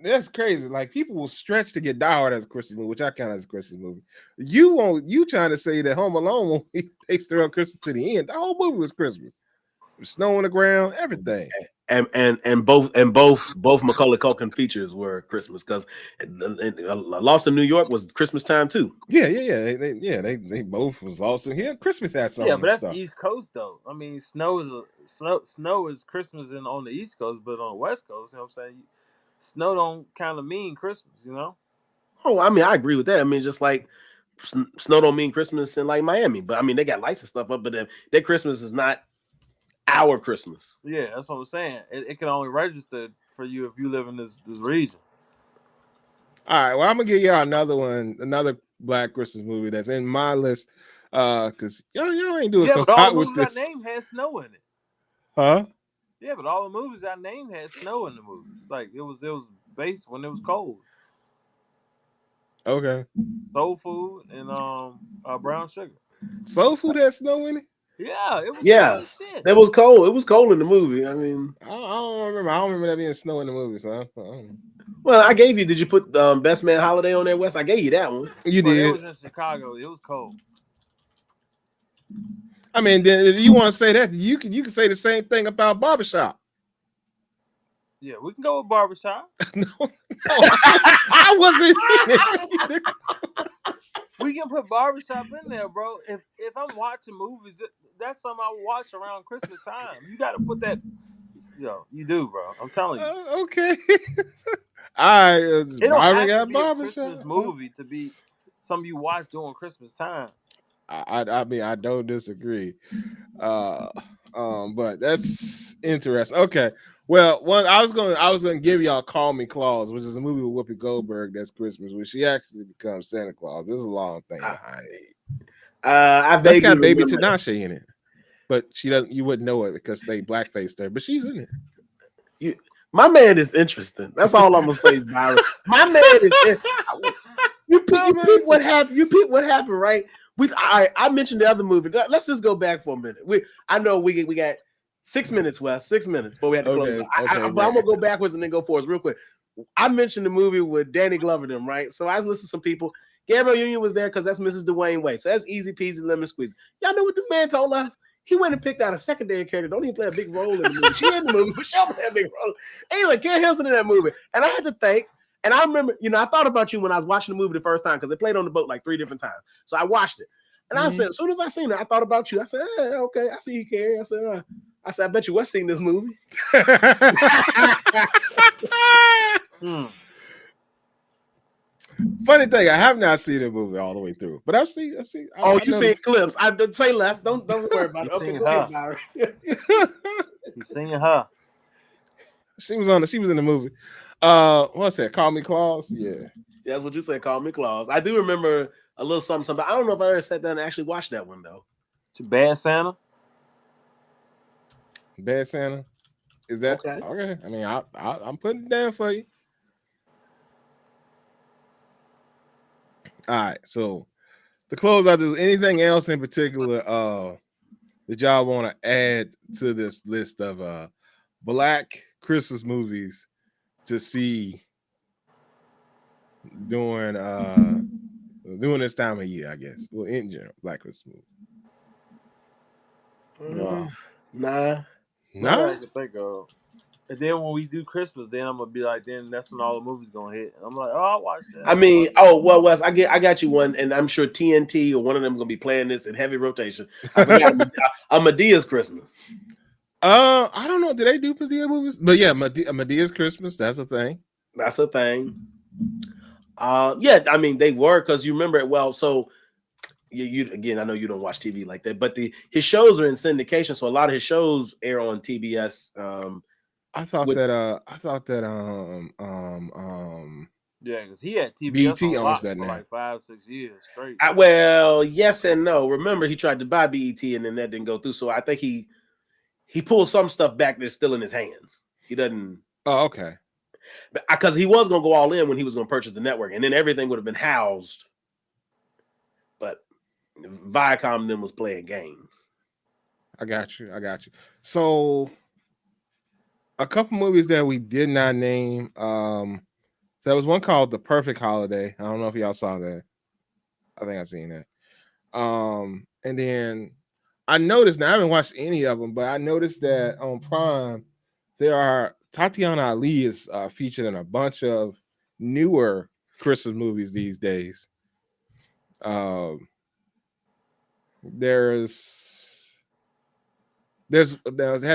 that's crazy. Like people will stretch to get Die Hard as a Christmas movie, which I count as a Christmas movie. You trying to say that Home Alone won't be based around Christmas to the end? The whole movie was Christmas. Snow on the ground, everything. And both Macaulay Culkin features were Christmas because Lost in New York was Christmas time too. Yeah. They both was also here. Christmas had something. Yeah, but that's East Coast though. I mean, snow is Christmas on the East Coast, but on the West Coast, you know what I'm saying? Snow don't kind of mean Christmas, you know? Oh, I mean, I agree with that. I mean, just like snow don't mean Christmas in like Miami, but I mean they got lights and stuff up, but their Christmas is not our Christmas. Yeah, that's what I'm saying. It can only register for you if you live in this region. All right, well, I'm gonna give y'all another Black Christmas movie that's in my list. Because y'all ain't doing so hot with this. All the movies I named had snow in it. Huh? Yeah, but all the movies I named had snow in the movies. Like it was based when it was cold. Okay. Soul Food and Brown Sugar. Soul Food had snow in it? Yeah, it was cold as shit. It was cold. It was cold in the movie. I mean, I don't remember that being snow in the movie. So I don't know. Well, I gave you. Did you put Best Man Holiday on there, Wes? I gave you that one. You did. It was in Chicago. It was cold. I mean, then if you want to say that, you can say the same thing about Barbershop. Yeah, we can go with Barbershop. No, I wasn't in it. We can put Barbershop in there, bro. If I'm watching movies, that's something I watch around Christmas time. You got to put that. You do, bro. I'm telling you. Okay. It don't have to be a Christmas movie to be something you watch during Christmas time. I mean, I don't disagree. But that's interesting. Okay. Well, I was gonna give y'all Call Me Claus, which is a movie with Whoopi Goldberg that's Christmas, where she actually becomes Santa Claus. There's a long thing behind it. That's got Baby Tinashe in it. But she doesn't. You wouldn't know it because they blackfaced her, but she's in it. My man is interesting. That's all I'm gonna say, Byron. My man is. You peep what happened. You peep what happened, right? I mentioned the other movie. Let's just go back for a minute. I know we got 6 minutes, Wes. 6 minutes, but we had to close. But I'm gonna go backwards and then go forwards real quick. I mentioned the movie with Danny Glover, them right. So I listened to some people. Gabrielle Union was there because that's Mrs. Dwayne Wade. So that's easy peasy lemon squeeze. Y'all know what this man told us? He went and picked out a secondary character. Don't even play a big role in the movie. She in the movie, but she don't play a big role. Ain't like Karen Hilson in that movie. And I had to think. And I remember, I thought about you when I was watching the movie the first time because it played on the boat like 3 different times. So I watched it. And I said, as soon as I seen it, I thought about you. I said, okay, I see you, Carrie. I said, I bet you Wes seen this movie. Funny thing, I have not seen the movie all the way through, but I've seen. You seen clips? I didn't say less. Don't worry about it. Okay, go ahead, Byron. You seen her? She was in the movie. What's that? Call Me Claus? Yeah, that's what you said. Call Me Claus. I do remember a little something, but I don't know if I ever sat down and actually watched that one though. Bad Santa. Bad Santa. Is that okay? I mean, I'm putting it down for you. All right, so to close out, is anything else in particular that y'all want to add to this list of Black Christmas movies to see during this time of year? I guess, well, in general, Black Christmas movies. Nah. I can think of. And then when we do Christmas, then I'm gonna be like, then that's when all the movies gonna hit. And I'm like, oh, I'll watch that. I I'll mean, watch that. oh well, Wes, I got you one, and I'm sure TNT or one of them gonna be playing this in heavy rotation. I forgot a Medea's Christmas. I don't know. Do they do Medea movies? But yeah, Medea's Christmas. That's a thing. That's a thing. Yeah, I mean they were because you remember it well. So you again, I know you don't watch TV like that, but his shows are in syndication, so a lot of his shows air on TBS. I thought With that. I thought that. Yeah, because he had TBS BT on owns lock that for now. like 5-6 years straight. well, yes and no. Remember, he tried to buy BET, and then that didn't go through. So I think he pulled some stuff back that's still in his hands. He doesn't. Oh, okay. Because he was going to go all in when he was going to purchase the network, and then everything would have been housed. But Viacom then was playing games. I got you. So a couple movies that we did not name. So there was one called The Perfect Holiday. I don't know if y'all saw that. I think I've seen that. And then I noticed, now I haven't watched any of them, but I noticed that on Prime there are Tatiana Ali is featured in a bunch of newer Christmas movies these days. Um, that has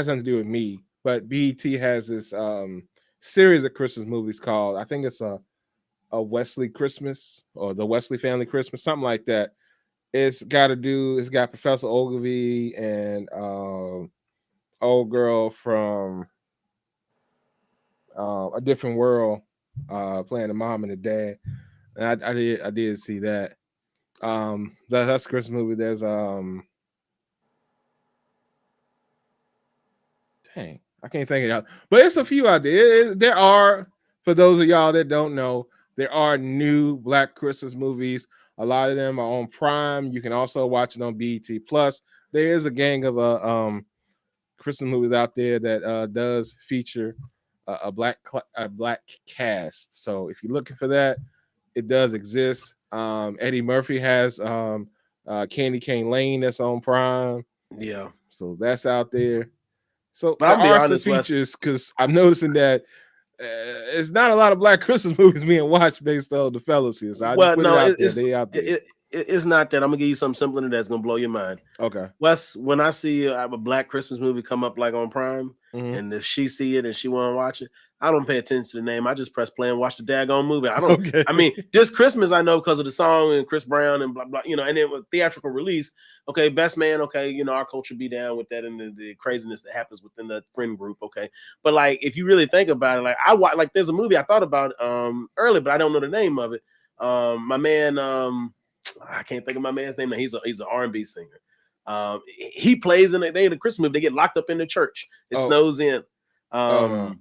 nothing to do with me, but BET has this series of Christmas movies called, I think it's a Wesley Christmas or the Wesley Family Christmas, something like that. It's got Professor Ogilvy and old girl from A Different World playing the mom and the dad. And I did see that. That's a Christmas movie. There's dang, I can't think of it out, but it's a few out there. There are, for those of y'all that don't know, there are new Black Christmas movies. A lot of them are on Prime. You can also watch it on BET Plus. There is a gang of Christmas movies out there that does feature a black cast. So if you're looking for that, it does exist. Eddie Murphy has Candy Cane Lane that's on Prime, Yeah. so that's out there. So But there I'm gonna be are some honest, Wes. features because I'm noticing that it's not a lot of Black Christmas movies being watched based on the fellas here. So I just Well, put it no, out there. They out there. it's not that. I'm gonna give you something simple that's gonna blow your mind. Okay. Wes, when I see a Black Christmas movie come up like on Prime, Mhm. and if she see it and she want to watch it, I don't pay attention to the name. I just press play and watch the daggone movie. I don't. Okay. I mean, this Christmas I know because of the song and Chris Brown and blah blah. And then with theatrical release, okay, Best Man, okay, our culture be down with that and the craziness that happens within the friend group, okay. But like, if you really think about it, like there's a movie I thought about early, but I don't know the name of it. My man, I can't think of my man's name. He's an R&B singer. He plays in the Christmas movie. They get locked up in the church. It snows in. No.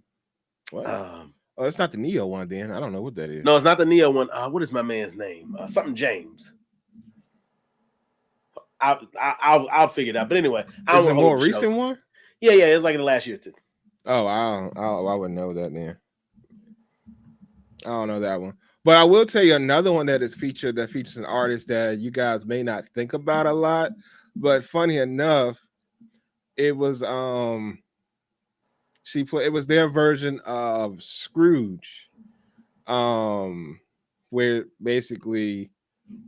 What? Um, Oh, it's not the Neo one, then. I don't know what that is. No, it's not the Neo one. What is my man's name? Something James. I'll figure it out. But anyway, Is it a more recent one? Yeah, it's like in the last year or two. Oh, I wouldn't know that then. I don't know that one. But I will tell you another one that features an artist that you guys may not think about a lot. But funny enough, it was it was their version of Scrooge. Where basically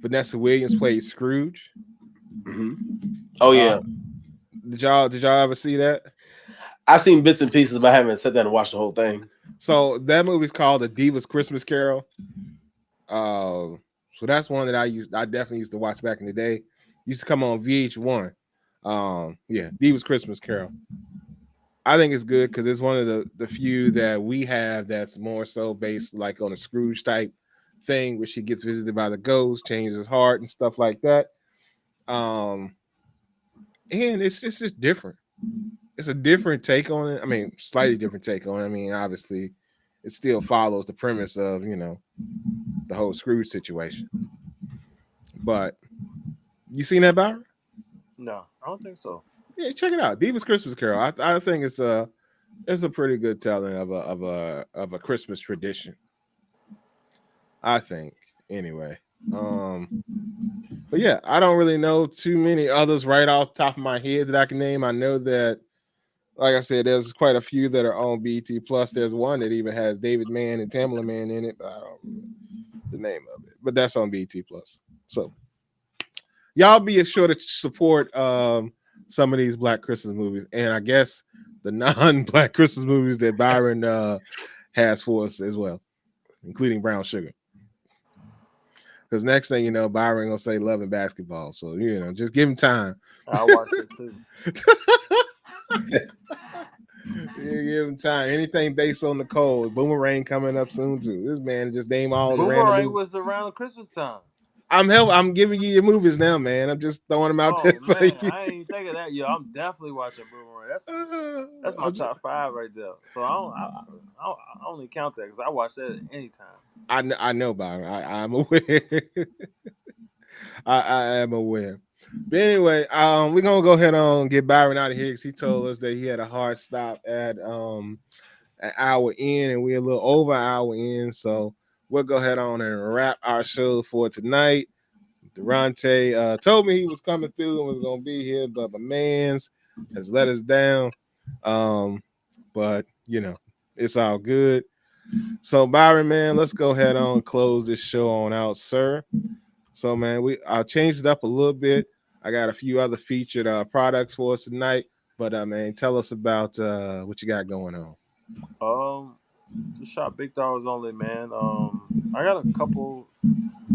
Vanessa Williams played Scrooge. Mm-hmm. Oh yeah. Did y'all ever see that? I've seen bits and pieces, but I haven't sat down and watched the whole thing. So that movie's called The Divas Christmas Carol. So that's one that I definitely used to watch back in the day. Used to come on VH1. Yeah, Divas Christmas Carol. I think it's good because it's one of the few that we have that's more so based like on a Scrooge type thing, where she gets visited by the ghost, changes his heart and stuff like that. And it's just different. It's a different take on it. I mean, slightly different take on it. I mean, obviously, it still follows the premise of the whole Scrooge situation. But you seen that, Byron? No, I don't think so. Yeah, check it out. Divas Christmas Carol. I think it's a pretty good telling of a Christmas tradition. I think anyway. But yeah, I don't really know too many others right off the top of my head that I can name. I know that like I said, there's quite a few that are on BT Plus. There's one that even has David Mann and Tamala Mann in it, but I don't remember the name of it. But that's on BT Plus. So y'all be sure to support some of these Black Christmas movies, and I guess the non-Black Christmas movies that Byron has for us as well, including Brown Sugar. Because next thing you know, Byron gonna say Love and Basketball. So just give him time. I watched it too. Yeah, give him time. Anything based on the cold. Boomerang coming up soon too. This man just name all the random Boomerang movies. was around Christmas time. I'm giving you your movies now, man. I'm just throwing them out there Oh for man, you. I ain't think of that. Yo, I'm definitely watching Boomerang. That's my I'm just, top five right there. So I only count that because I watch that anytime. I know, Byron. I'm aware. I am aware. But anyway, we're gonna go ahead and get Byron out of here because he told us that he had a hard stop at an hour in, and we're a little over an hour in. So we'll go ahead on and wrap our show for tonight. Durante told me he was coming through and was gonna be here, but my man's has let us down. But it's all good. So Byron, man, let's go ahead on and close this show on out, sir. So man, I changed it up a little bit. I got a few other featured products for us tonight. But man, tell us about what you got going on. Um, just shot big dollars only, man. I got a couple.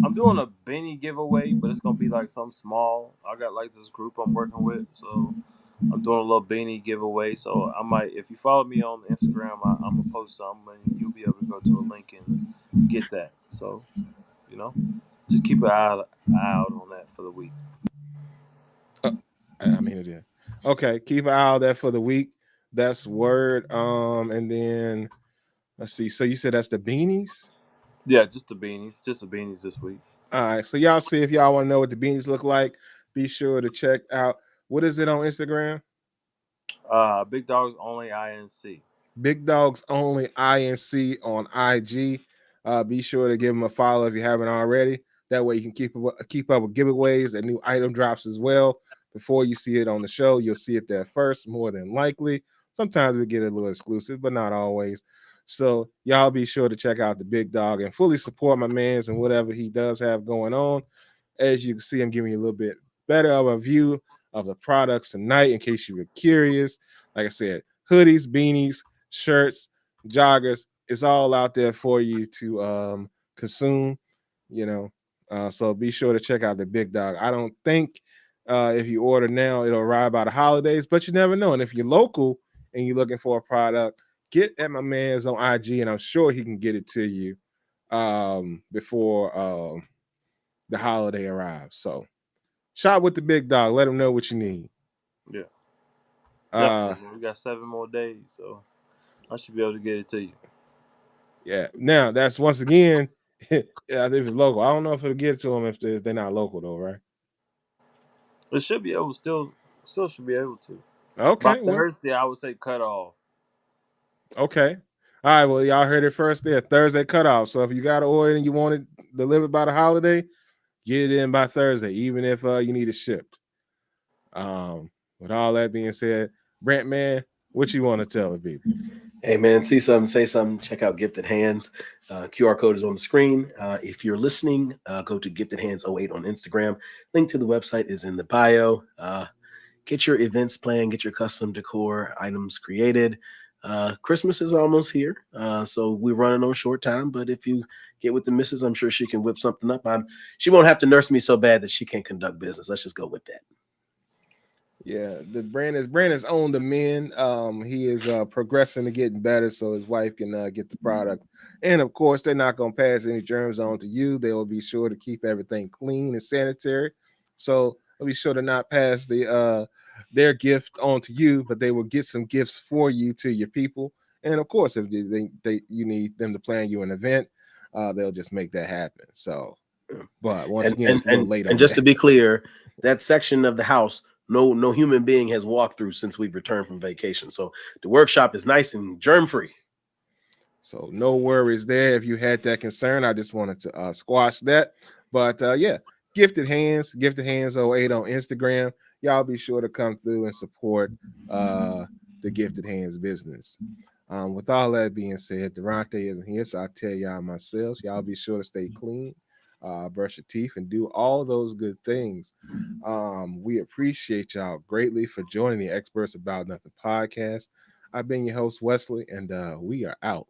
I'm doing a beanie giveaway, but it's gonna be like something small. I got like this group I'm working with, so I'm doing a little beanie giveaway. So I might, if you follow me on Instagram, I'm gonna post something, and you'll be able to go to a link and get that. So you know, just keep an eye out on that for the week. Uh, I mean it is. Okay, keep an eye out there for the week. That's word. And then let's see. So you said that's the beanies? Yeah, just the beanies this week. All right. So y'all see if y'all want to know what the beanies look like, be sure to check out what is it on Instagram? Big dogs only INC. Big Dogs Only INC on IG. Be sure to give them a follow if you haven't already. That way you can keep up with giveaways and new item drops as well. Before you see it on the show, you'll see it there first, more than likely. Sometimes we get a little exclusive, but not always. So y'all be sure to check out the Big Dog and fully support my man's and whatever he does have going on. As you can see, I'm giving you a little bit better of a view of the products tonight in case you were curious. Like I said, hoodies, beanies, shirts, joggers. It's all out there for you to consume, you know. So be sure to check out the Big Dog. I don't think if you order now, it'll arrive by the holidays, but you never know. And if you're local and you're looking for a product, get at my man's on IG, and I'm sure he can get it to you before the holiday arrives. So shop with the Big Dog. Let him know what you need. Yeah, Uh, definitely. Man. We got 7 more days, so I should be able to get it to you. yeah. Now that's once again, yeah, if it's local. I don't know if it'll get to them if they're not local though, right? It should be able still should be able to. By Okay. Well, Thursday, I would say cut off. okay. All right. Well, y'all heard it first there. Thursday cutoff. So if you got an order and you want it delivered by the holiday, get it in by Thursday, even if you need it shipped. With all that being said, Brent, man, what you want to tell the people? Hey man, see something, say something. Check out Gifted Hands. QR code is on the screen. If you're listening, go to Gifted Hands '08 on Instagram. Link to the website is in the bio. Get your events planned, get your custom decor items created. Christmas is almost here, so we're running on short time. But if you get with the missus, I'm sure she can whip something up. She won't have to nurse me so bad that she can't conduct business. Let's just go with that. Yeah, the Brandon's on the men. He is progressing to getting better, so his wife can get the product. And of course, they're not gonna pass any germs on to you. They will be sure to keep everything clean and sanitary. So they'll be sure to not pass their gift on to you, but they will get some gifts for you to your people. And of course, if you need them to plan you an event, they'll just make that happen. So, but once And again, and it's a little and late and on just that. to be clear, that section of the house, no human being has walked through since we've returned from vacation. So the workshop is nice and germ free. So no worries there. If you had that concern, I just wanted to squash that. But yeah, Gifted Hands '08 on Instagram. Y'all be sure to come through and support the gifted hands business. With all that being said, Durante isn't here, so I tell y'all myself, y'all be sure to stay clean, brush your teeth, and do all those good things. We appreciate y'all greatly for joining the Experts About Nothing podcast. I've been your host, Wesley, and we are out.